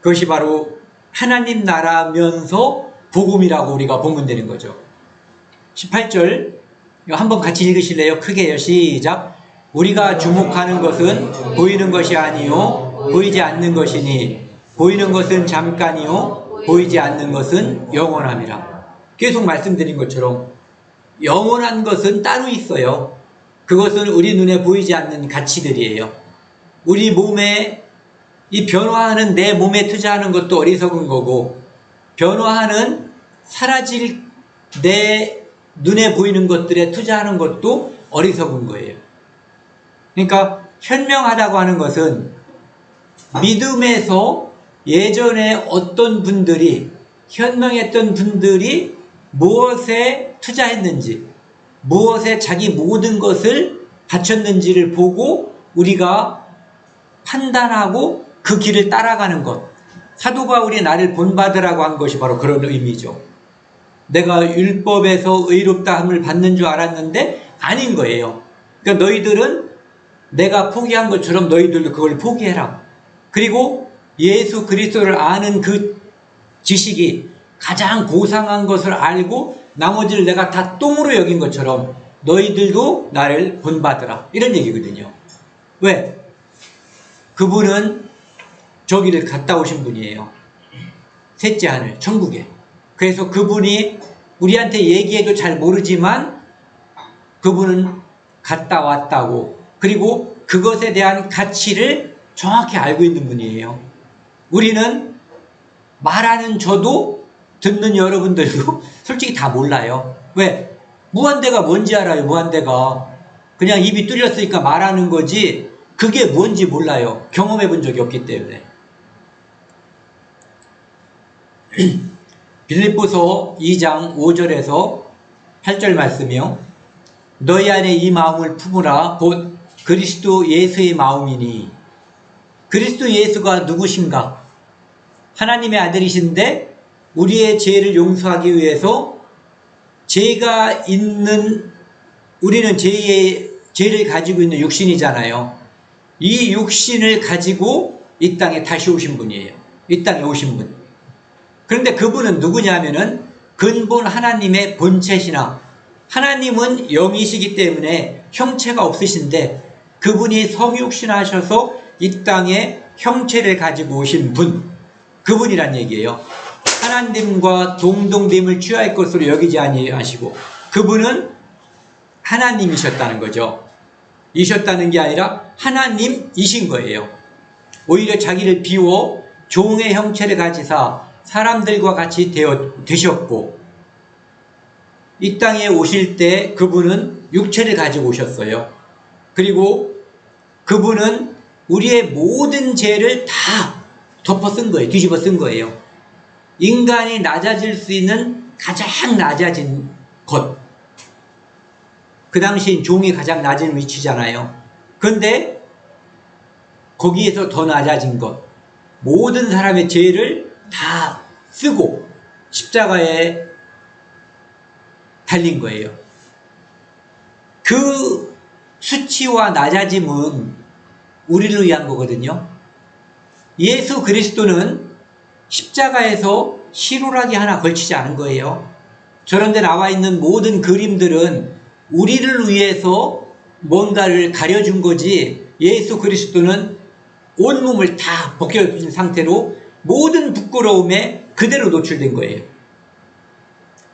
그것이 바로 하나님 나라면서 복음이라고 우리가 보면 되는 거죠. 18절 한번 같이 읽으실래요? 크게요. 시작. 우리가 주목하는 것은 보이는 것이 아니요 보이지 않는 것이니 보이는 것은 잠깐이요 보이지 않는 것은 영원함이라. 계속 말씀드린 것처럼 영원한 것은 따로 있어요. 그것은 우리 눈에 보이지 않는 가치들이에요. 우리 몸에 이 변화하는 내 몸에 투자하는 것도 어리석은 거고 변화하는 사라질 내 눈에 보이는 것들에 투자하는 것도 어리석은 거예요. 그러니까 현명하다고 하는 것은 믿음에서 예전에 어떤 분들이, 현명했던 분들이 무엇에 투자했는지, 무엇에 자기 모든 것을 바쳤는지를 보고 우리가 판단하고 그 길을 따라가는 것. 사도 바울이 나를 본받으라고 한 것이 바로 그런 의미죠. 내가 율법에서 의롭다함을 받는 줄 알았는데 아닌 거예요. 그러니까 너희들은 내가 포기한 것처럼 너희들도 그걸 포기해라. 그리고 예수 그리스도를 아는 그 지식이 가장 고상한 것을 알고 나머지를 내가 다 똥으로 여긴 것처럼 너희들도 나를 본받으라. 이런 얘기거든요. 왜? 그분은 저기를 갔다 오신 분이에요. 셋째 하늘, 천국에. 그래서 그분이 우리한테 얘기해도 잘 모르지만 그분은 갔다 왔다고, 그리고 그것에 대한 가치를 정확히 알고 있는 분이에요. 우리는 말하는 저도 듣는 여러분들도 솔직히 다 몰라요. 왜? 무한대가 뭔지 알아요. 무한대가 그냥 입이 뚫렸으니까 말하는 거지 그게 뭔지 몰라요. 경험해 본 적이 없기 때문에. 빌립보서 2장 5절에서 8절 말씀이요. 너희 안에 이 마음을 품으라. 곧 그리스도 예수의 마음이니. 그리스도 예수가 누구신가? 하나님의 아들이신데 우리의 죄를 용서하기 위해서 죄가 있는, 우리는 죄를 가지고 있는 육신이잖아요. 이 육신을 가지고 이 땅에 다시 오신 분이에요. 이 땅에 오신 분. 그런데 그분은 누구냐면은 근본 하나님의 본체시나, 하나님은 영이시기 때문에 형체가 없으신데 그분이 성육신하셔서 이 땅에 형체를 가지고 오신 분, 그분이란 얘기예요. 하나님과 동등됨을 취할 것으로 여기지 아니하시고, 그분은 하나님이셨다는 거죠. 이셨다는 게 아니라 하나님이신 거예요. 오히려 자기를 비워 종의 형체를 가지사 사람들과 같이 되셨고, 이 땅에 오실 때 그분은 육체를 가지고 오셨어요. 그리고 그분은 우리의 모든 죄를 다 덮어 쓴 거예요. 뒤집어 쓴 거예요. 인간이 낮아질 수 있는 가장 낮아진 것. 그 당시엔 종이 가장 낮은 위치잖아요. 그런데 거기에서 더 낮아진 것. 모든 사람의 죄를 다 쓰고 십자가에 달린 거예요. 그 수치와 낮아짐은 우리를 위한 거거든요. 예수 그리스도는 십자가에서 희로라기 하나 걸치지 않은 거예요. 저런 데 나와 있는 모든 그림들은 우리를 위해서 뭔가를 가려준 거지, 예수 그리스도는 온몸을 다 벗겨진 상태로 모든 부끄러움에 그대로 노출된 거예요.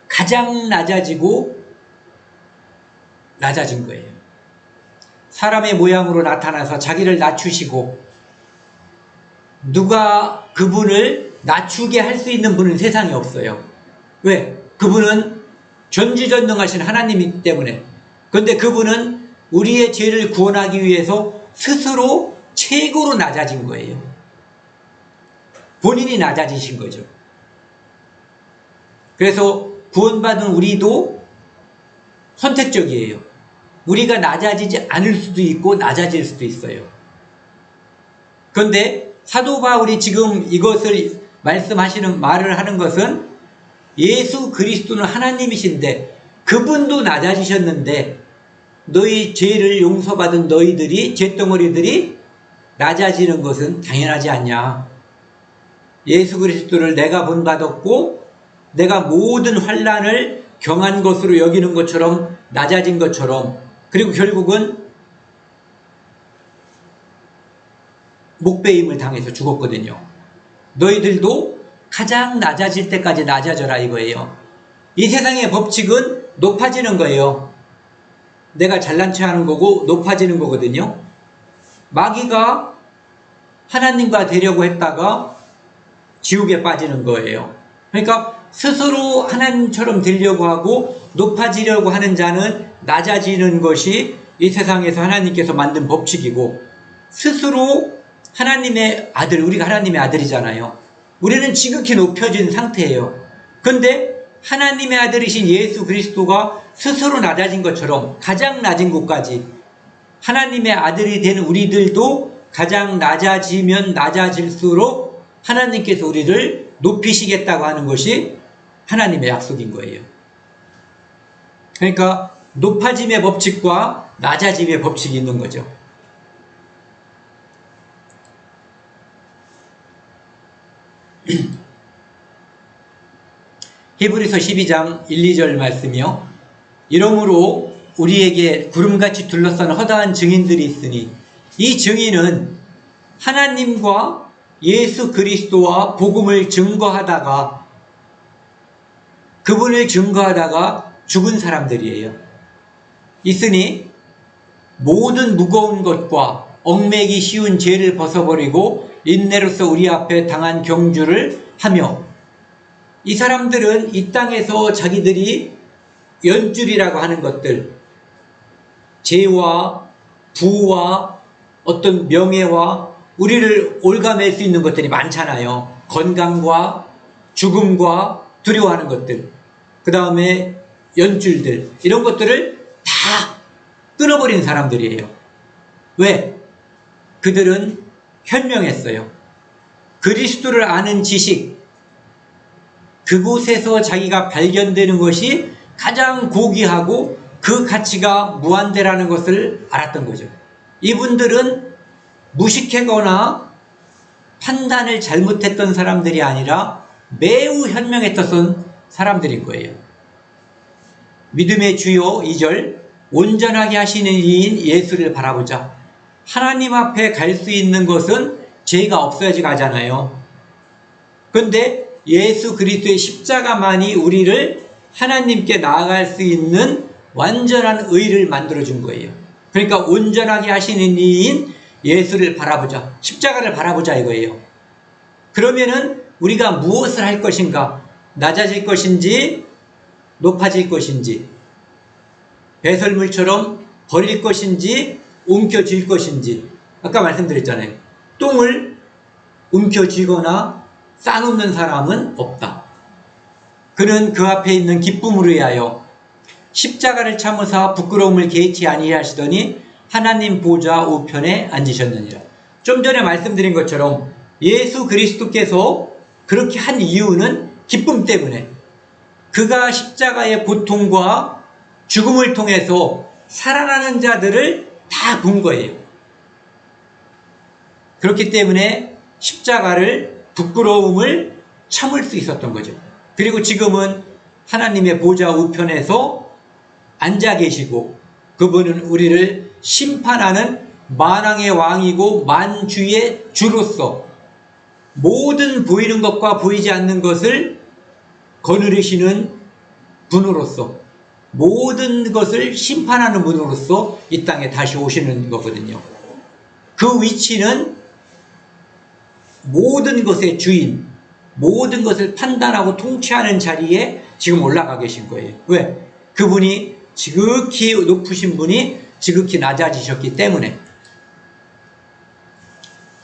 가장 낮아지고 낮아진 거예요. 사람의 모양으로 나타나서 자기를 낮추시고, 누가 그분을 낮추게 할 수 있는 분은 세상에 없어요. 왜? 그분은 전지전능하신 하나님이기 때문에. 그런데 그분은 우리의 죄를 구원하기 위해서 스스로 최고로 낮아진 거예요. 본인이 낮아지신 거죠. 그래서 구원받은 우리도 선택적이에요. 우리가 낮아지지 않을 수도 있고 낮아질 수도 있어요. 그런데 사도 바울이 지금 이것을 말을 하는 것은 예수 그리스도는 하나님이신데 그분도 낮아지셨는데 너희 죄를 용서받은 너희들이, 죄덩어리들이 낮아지는 것은 당연하지 않냐. 예수 그리스도를 내가 본받았고 내가 모든 환난을 경한 것으로 여기는 것처럼 낮아진 것처럼, 그리고 결국은 목베임을 당해서 죽었거든요. 너희들도 가장 낮아질 때까지 낮아져라 이거예요. 이 세상의 법칙은 높아지는 거예요. 내가 잘난 체 하는 거고 높아지는 거거든요. 마귀가 하나님과 되려고 했다가 지옥에 빠지는 거예요. 그러니까 스스로 하나님처럼 되려고 하고 높아지려고 하는 자는 낮아지는 것이 이 세상에서 하나님께서 만든 법칙이고, 스스로 하나님의 아들, 우리가 하나님의 아들이잖아요. 우리는 지극히 높여진 상태예요. 그런데 하나님의 아들이신 예수 그리스도가 스스로 낮아진 것처럼 가장 낮은 곳까지 하나님의 아들이 된 우리들도 가장 낮아지면 낮아질수록 하나님께서 우리를 높이시겠다고 하는 것이 하나님의 약속인 거예요. 그러니까 높아짐의 법칙과 낮아짐의 법칙이 있는 거죠. 히브리서 12장 1, 2절 말씀이요. 이러므로 우리에게 구름같이 둘러싼 허다한 증인들이 있으니 이 증인은 하나님과 예수 그리스도와 복음을 증거하다가, 그분을 증거하다가 죽은 사람들이에요. 있으니 모든 무거운 것과 얽매기 쉬운 죄를 벗어버리고 인내로서 우리 앞에 당한 경주를 하며, 이 사람들은 이 땅에서 자기들이 연줄이라고 하는 것들, 죄와 부와 어떤 명예와 우리를 올가맬 수 있는 것들이 많잖아요. 건강과 죽음과 두려워하는 것들, 그 다음에 연줄들, 이런 것들을 다 끊어버린 사람들이에요. 왜? 그들은 현명했어요. 그리스도를 아는 지식, 그곳에서 자기가 발견되는 것이 가장 고귀하고 그 가치가 무한대라는 것을 알았던 거죠. 이분들은 무식하거나 판단을 잘못했던 사람들이 아니라 매우 현명했던 사람들인 거예요. 믿음의 주요 2절, 온전하게 하시는 이인 예수를 바라보자. 하나님 앞에 갈 수 있는 것은 죄가 없어야지 가잖아요. 그런데 예수 그리스도의 십자가만이 우리를 하나님께 나아갈 수 있는 완전한 의를 만들어준 거예요. 그러니까 온전하게 하시는 이인 예수를 바라보자. 십자가를 바라보자 이거예요. 그러면은 우리가 무엇을 할 것인가? 낮아질 것인지 높아질 것인지, 배설물처럼 버릴 것인지 움켜쥘 것인지. 아까 말씀드렸잖아요. 똥을 움켜쥐거나 싸놓는 사람은 없다. 그는 그 앞에 있는 기쁨으로 인하여 십자가를 참으사 부끄러움을 개의치 아니하시더니 하나님 보좌 우편에 앉으셨느니라. 좀 전에 말씀드린 것처럼 예수 그리스도께서 그렇게 한 이유는 기쁨 때문에, 그가 십자가의 고통과 죽음을 통해서 살아나는 자들을 다 본 거예요. 그렇기 때문에 십자가를, 부끄러움을 참을 수 있었던 거죠. 그리고 지금은 하나님의 보좌 우편에서 앉아 계시고, 그분은 우리를 심판하는 만왕의 왕이고 만주의 주로서 모든 보이는 것과 보이지 않는 것을 거느리시는 분으로서, 모든 것을 심판하는 분으로서 이 땅에 다시 오시는 거거든요. 그 위치는 모든 것의 주인, 모든 것을 판단하고 통치하는 자리에 지금 올라가 계신 거예요. 왜? 그분이 지극히 높으신 분이 지극히 낮아지셨기 때문에.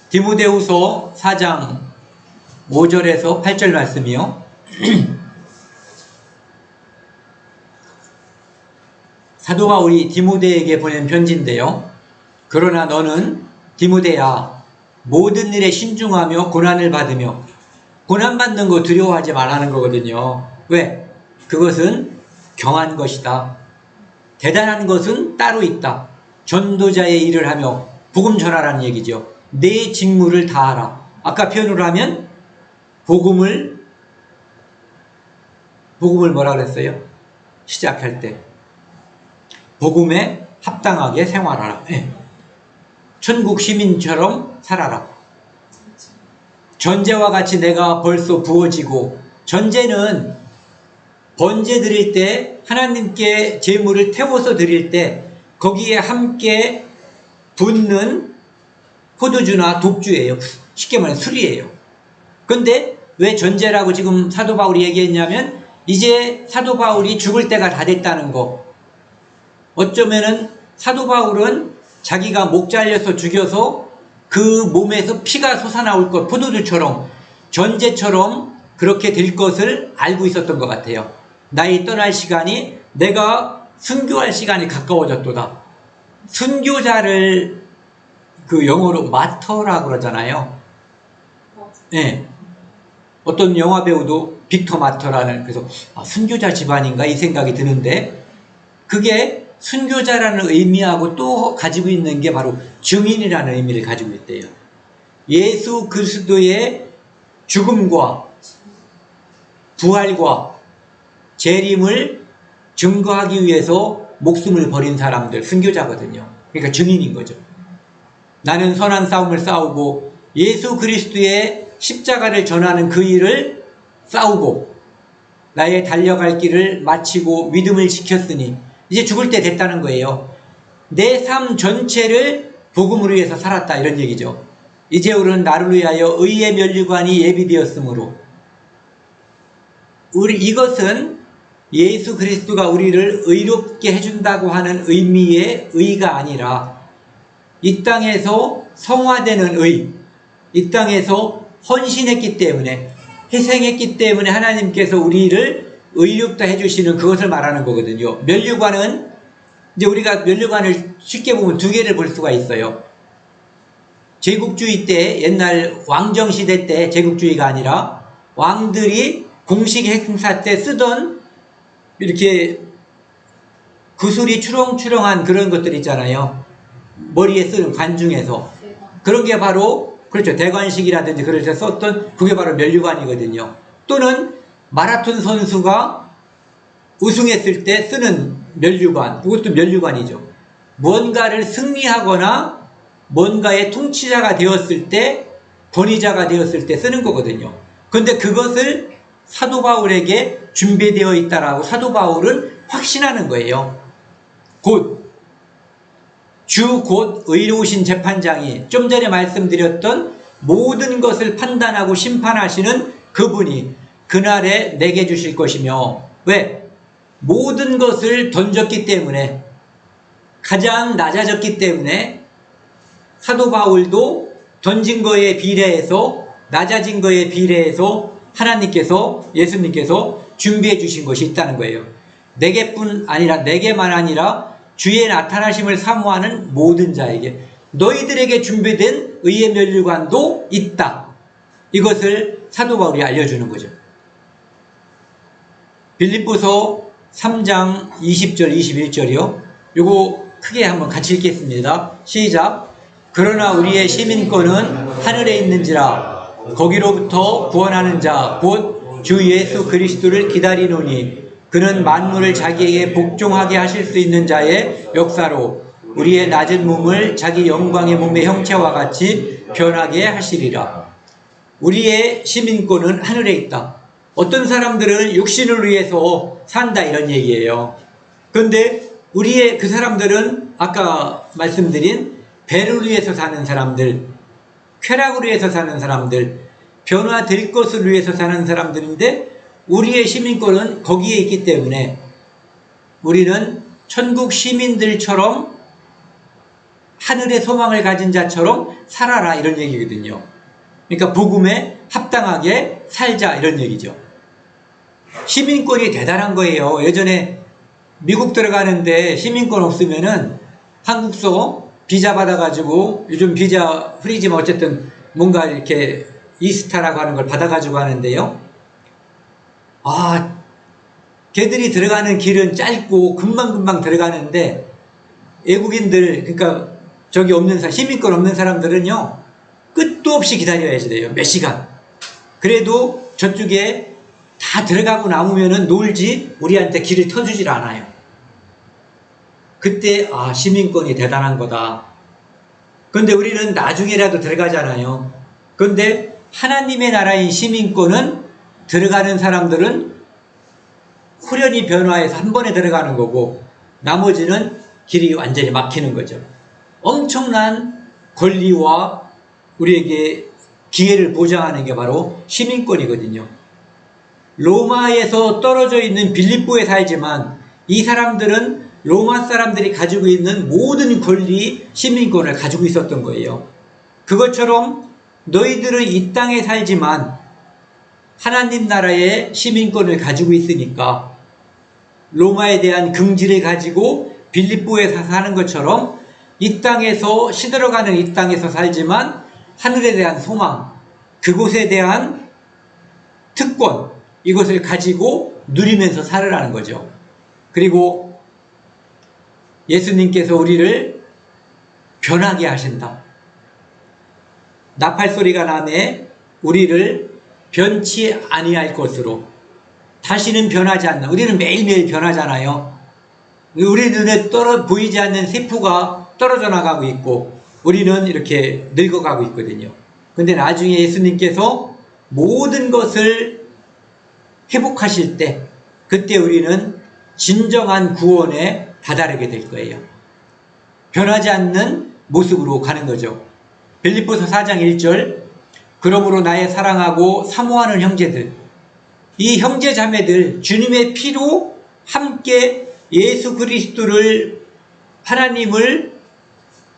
디모데후서 4장 5절에서 8절 말씀이요. 사도 바울이 디모데에게 보낸 편지인데요. 그러나 너는 디모데야, 모든 일에 신중하며 고난을 받으며, 고난받는 거 두려워하지 말라는 거거든요. 왜? 그것은 경한 것이다. 대단한 것은 따로 있다. 전도자의 일을 하며 복음 전하라는 얘기죠. 내 직무를 다하라. 아까 표현으로 하면 복음을 뭐라 그랬어요? 시작할 때 복음에 합당하게 생활하라. 천국 시민처럼 살아라. 전제와 같이 내가 벌써 부어지고, 전제는 번제 드릴 때 하나님께 제물을 태워서 드릴 때 거기에 함께 붓는 포도주나 독주예요. 쉽게 말하면 술이에요. 그런데 왜 전제라고 지금 사도 바울이 얘기했냐면 이제 사도 바울이 죽을 때가 다 됐다는 거. 어쩌면은 사도 바울은 자기가 목 잘려서 죽여서 그 몸에서 피가 솟아나올 것, 포도주처럼 전제처럼 그렇게 될 것을 알고 있었던 것 같아요. 나의 떠날 시간이 내가 순교할 시간이 가까워졌도다. 순교자를 그 영어로 마터라고 그러잖아요. 네. 어떤 영화 배우도 빅터 마터라는, 그래서 순교자 집안인가 이 생각이 드는데, 그게 순교자라는 의미하고 또 가지고 있는 게 바로 증인이라는 의미를 가지고 있대요. 예수 그리스도의 죽음과 부활과 재림을 증거하기 위해서 목숨을 버린 사람들, 순교자거든요. 그러니까 증인인 거죠. 나는 선한 싸움을 싸우고 예수 그리스도의 십자가를 전하는 그 일을 싸우고 나의 달려갈 길을 마치고 믿음을 지켰으니 이제 죽을 때 됐다는 거예요. 내 삶 전체를 복음을 위해서 살았다, 이런 얘기죠. 이제 우리는 나를 위하여 의의 면류관이 예비되었으므로, 이것은 예수 그리스도가 우리를 의롭게 해준다고 하는 의미의 의가 아니라 이 땅에서 성화되는 의, 이 땅에서 헌신했기 때문에, 희생했기 때문에 하나님께서 우리를 의롭다 해주시는 그것을 말하는 거거든요. 면류관은, 이제 우리가 면류관을 쉽게 보면 두 개를 볼 수가 있어요. 제국주의 때, 옛날 왕정시대 때 제국주의가 아니라 왕들이 공식 행사 때 쓰던 이렇게 구슬이 추렁추렁한 그런 것들 있잖아요. 머리에 쓰는 관중에서. 그런 게 바로, 그렇죠, 대관식이라든지 그럴 때 썼던 그게 바로 면류관이거든요. 또는 마라톤 선수가 우승했을 때 쓰는 면류관, 이것도 면류관이죠. 뭔가를 승리하거나 뭔가의 통치자가 되었을 때, 권위자가 되었을 때 쓰는 거거든요. 그런데 그것을 사도 바울에게 준비되어 있다라고 사도 바울은 확신하는 거예요. 곧 의로우신 재판장이, 좀 전에 말씀드렸던 모든 것을 판단하고 심판하시는 그분이 그날에 내게 주실 것이며, 왜? 모든 것을 던졌기 때문에, 가장 낮아졌기 때문에 사도 바울도 던진 거에 비례해서, 낮아진 거에 비례해서 하나님께서, 예수님께서 준비해 주신 것이 있다는 거예요. 내게뿐 아니라, 내게만 아니라 주의 나타나심을 사모하는 모든 자에게 너희들에게 준비된 의의 면류관도 있다. 이것을 사도 바울이 알려주는 거죠. 빌립보서 3장 20절 21절이요. 요거 크게 한번 같이 읽겠습니다. 시작. 그러나 우리의 시민권은 하늘에 있는지라 거기로부터 구원하는 자 곧 주 예수 그리스도를 기다리노니 그는 만물을 자기에게 복종하게 하실 수 있는 자의 역사로 우리의 낮은 몸을 자기 영광의 몸의 형체와 같이 변하게 하시리라. 우리의 시민권은 하늘에 있다. 어떤 사람들은 육신을 위해서 산다, 이런 얘기예요. 그런데 우리의 그 사람들은 아까 말씀드린 배를 위해서 사는 사람들, 쾌락을 위해서 사는 사람들, 변화될 것을 위해서 사는 사람들인데, 우리의 시민권은 거기에 있기 때문에 우리는 천국 시민들처럼 하늘의 소망을 가진 자처럼 살아라, 이런 얘기거든요. 그러니까 복음에 합당하게 살자, 이런 얘기죠. 시민권이 대단한 거예요. 예전에 미국 들어가는데 시민권 없으면은 한국서 비자 받아가지고, 요즘 비자 프리지만 어쨌든 뭔가 이렇게 이스타라고 하는 걸 받아가지고 하는데요. 걔들이 들어가는 길은 짧고 금방금방 들어가는데, 외국인들, 그러니까 저기 없는 사람, 시민권 없는 사람들은요, 끝도 없이 기다려야지 돼요. 몇 시간. 그래도 저쪽에 다 들어가고 남으면은 놀지 우리한테 길을 터주질 않아요. 그때 시민권이 대단한 거다. 그런데 우리는 나중에라도 들어가잖아요. 그런데 하나님의 나라인 시민권은 들어가는 사람들은 후련히 변화해서 한 번에 들어가는 거고, 나머지는 길이 완전히 막히는 거죠. 엄청난 권리와 우리에게 기회를 보장하는 게 바로 시민권이거든요. 로마에서 떨어져 있는 빌립보에 살지만 이 사람들은 로마 사람들이 가지고 있는 모든 권리, 시민권을 가지고 있었던 거예요. 그것처럼 너희들은 이 땅에 살지만 하나님 나라의 시민권을 가지고 있으니까 로마에 대한 긍지를 가지고 빌립보에 사는 것처럼 이 땅에서 시들어가는 이 땅에서 살지만 하늘에 대한 소망, 그곳에 대한 특권, 이것을 가지고 누리면서 살으라는 거죠. 그리고 예수님께서 우리를 변하게 하신다. 나팔 소리가 나매 우리를 변치 아니할 것으로, 다시는 변하지 않는, 우리는 매일매일 변하잖아요. 우리 눈에 보이지 않는 세포가 떨어져 나가고 있고 우리는 이렇게 늙어가고 있거든요. 근데 나중에 예수님께서 모든 것을 회복하실 때, 그때 우리는 진정한 구원에 다다르게 될 거예요. 변하지 않는 모습으로 가는 거죠. 빌립보서 4장 1절, 그러므로 나의 사랑하고 사모하는 형제들, 이 형제 자매들, 주님의 피로 함께 예수 그리스도를, 하나님을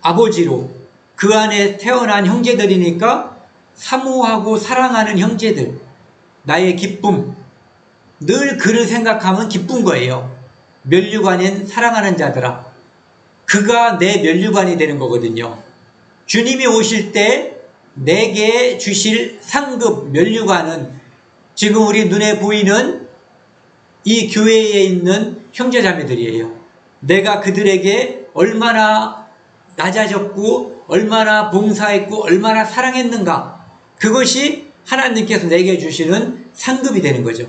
아버지로 그 안에 태어난 형제들이니까 사모하고 사랑하는 형제들, 나의 기쁨, 늘 그를 생각하면 기쁜 거예요. 면류관인 사랑하는 자들아, 그가 내 면류관이 되는 거거든요. 주님이 오실 때 내게 주실 상급 면류관은 지금 우리 눈에 보이는 이 교회에 있는 형제자매들이에요. 내가 그들에게 얼마나 낮아졌고 얼마나 봉사했고 얼마나 사랑했는가, 그것이 하나님께서 내게 주시는 상급이 되는 거죠.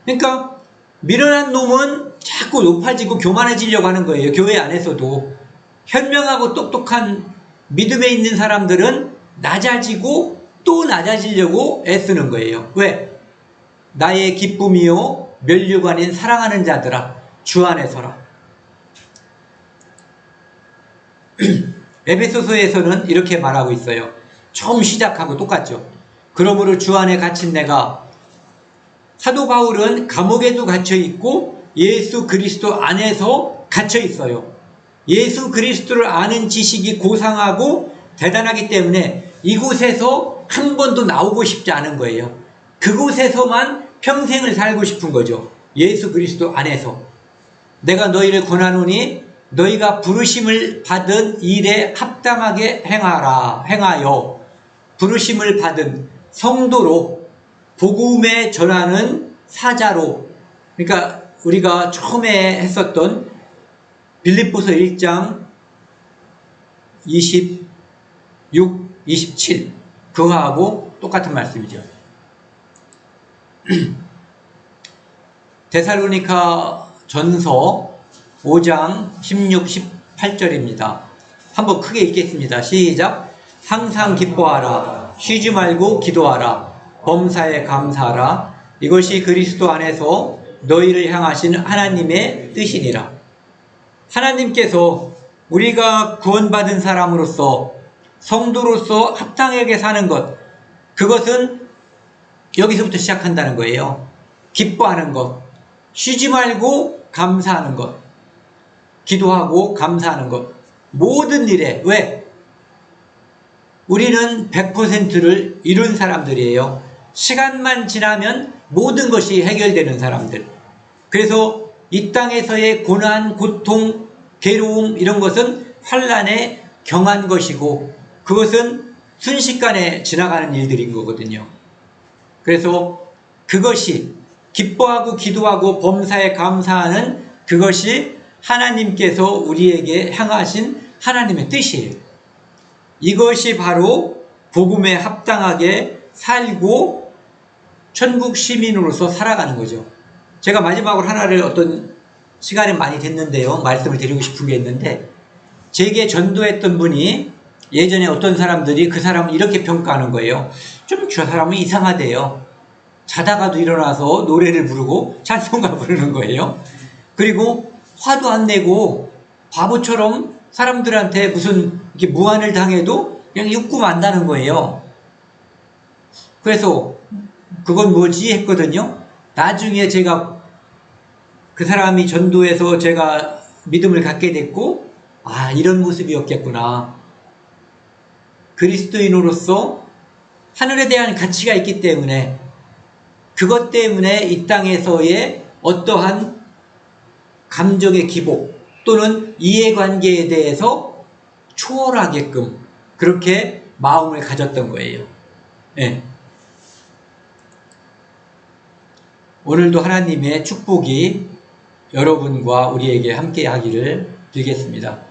그러니까 미련한 놈은 자꾸 높아지고 교만해지려고 하는 거예요. 교회 안에서도. 현명하고 똑똑한 믿음에 있는 사람들은 낮아지고 또 낮아지려고 애쓰는 거예요. 왜? 나의 기쁨이요 면류관인 사랑하는 자들아, 주 안에 서라. 에베소서에서는 이렇게 말하고 있어요. 처음 시작하고 똑같죠. 그러므로 주 안에 갇힌 내가, 사도 바울은 감옥에도 갇혀 있고 예수 그리스도 안에서 갇혀 있어요. 예수 그리스도를 아는 지식이 고상하고 대단하기 때문에 이곳에서 한 번도 나오고 싶지 않은 거예요. 그곳에서만 평생을 살고 싶은 거죠. 예수 그리스도 안에서. 내가 너희를 권하노니 너희가 부르심을 받은 일에 합당하게 행하여 부르심을 받은 성도로, 복음에 전하는 사자로, 그러니까 우리가 처음에 했었던 빌립보서 1장 26, 27 그거하고 똑같은 말씀이죠. 데살로니가 전서 5장 16, 18절입니다. 한번 크게 읽겠습니다. 시작. 항상 기뻐하라. 쉬지 말고 기도하라. 범사에 감사하라. 이것이 그리스도 안에서 너희를 향하신 하나님의 뜻이니라. 하나님께서 우리가 구원받은 사람으로서, 성도로서 합당하게 사는 것, 그것은 여기서부터 시작한다는 거예요. 기뻐하는 것, 쉬지 말고 감사하는 것, 기도하고 감사하는 것, 모든 일에. 왜? 우리는 100%를 이룬 사람들이에요. 시간만 지나면 모든 것이 해결되는 사람들. 그래서 이 땅에서의 고난, 고통, 괴로움, 이런 것은 환난에 경한 것이고 그것은 순식간에 지나가는 일들인 거거든요. 그래서 그것이, 기뻐하고 기도하고 범사에 감사하는 그것이 하나님께서 우리에게 향하신 하나님의 뜻이에요. 이것이 바로 복음에 합당하게 살고 천국 시민으로서 살아가는 거죠. 제가 마지막으로 하나를, 어떤 시간이 많이 됐는데요, 말씀을 드리고 싶은 게 있는데, 제게 전도했던 분이 예전에 어떤 사람들이 그 사람을 이렇게 평가하는 거예요. 좀 저 사람은 이상하대요. 자다가도 일어나서 노래를 부르고 찬송가 부르는 거예요. 그리고 화도 안 내고 바보처럼 사람들한테 무슨 이렇게 무안을 당해도 그냥 육구 만다는 거예요. 그래서 그건 뭐지 했거든요. 나중에 제가 그 사람이 전도해서 제가 믿음을 갖게 됐고, 아, 이런 모습이었겠구나. 그리스도인으로서 하늘에 대한 가치가 있기 때문에, 그것 때문에 이 땅에서의 어떠한 감정의 기복 또는 이해관계에 대해서 초월하게끔 그렇게 마음을 가졌던 거예요. 네. 오늘도 하나님의 축복이 여러분과 우리에게 함께 하기를 빌겠습니다.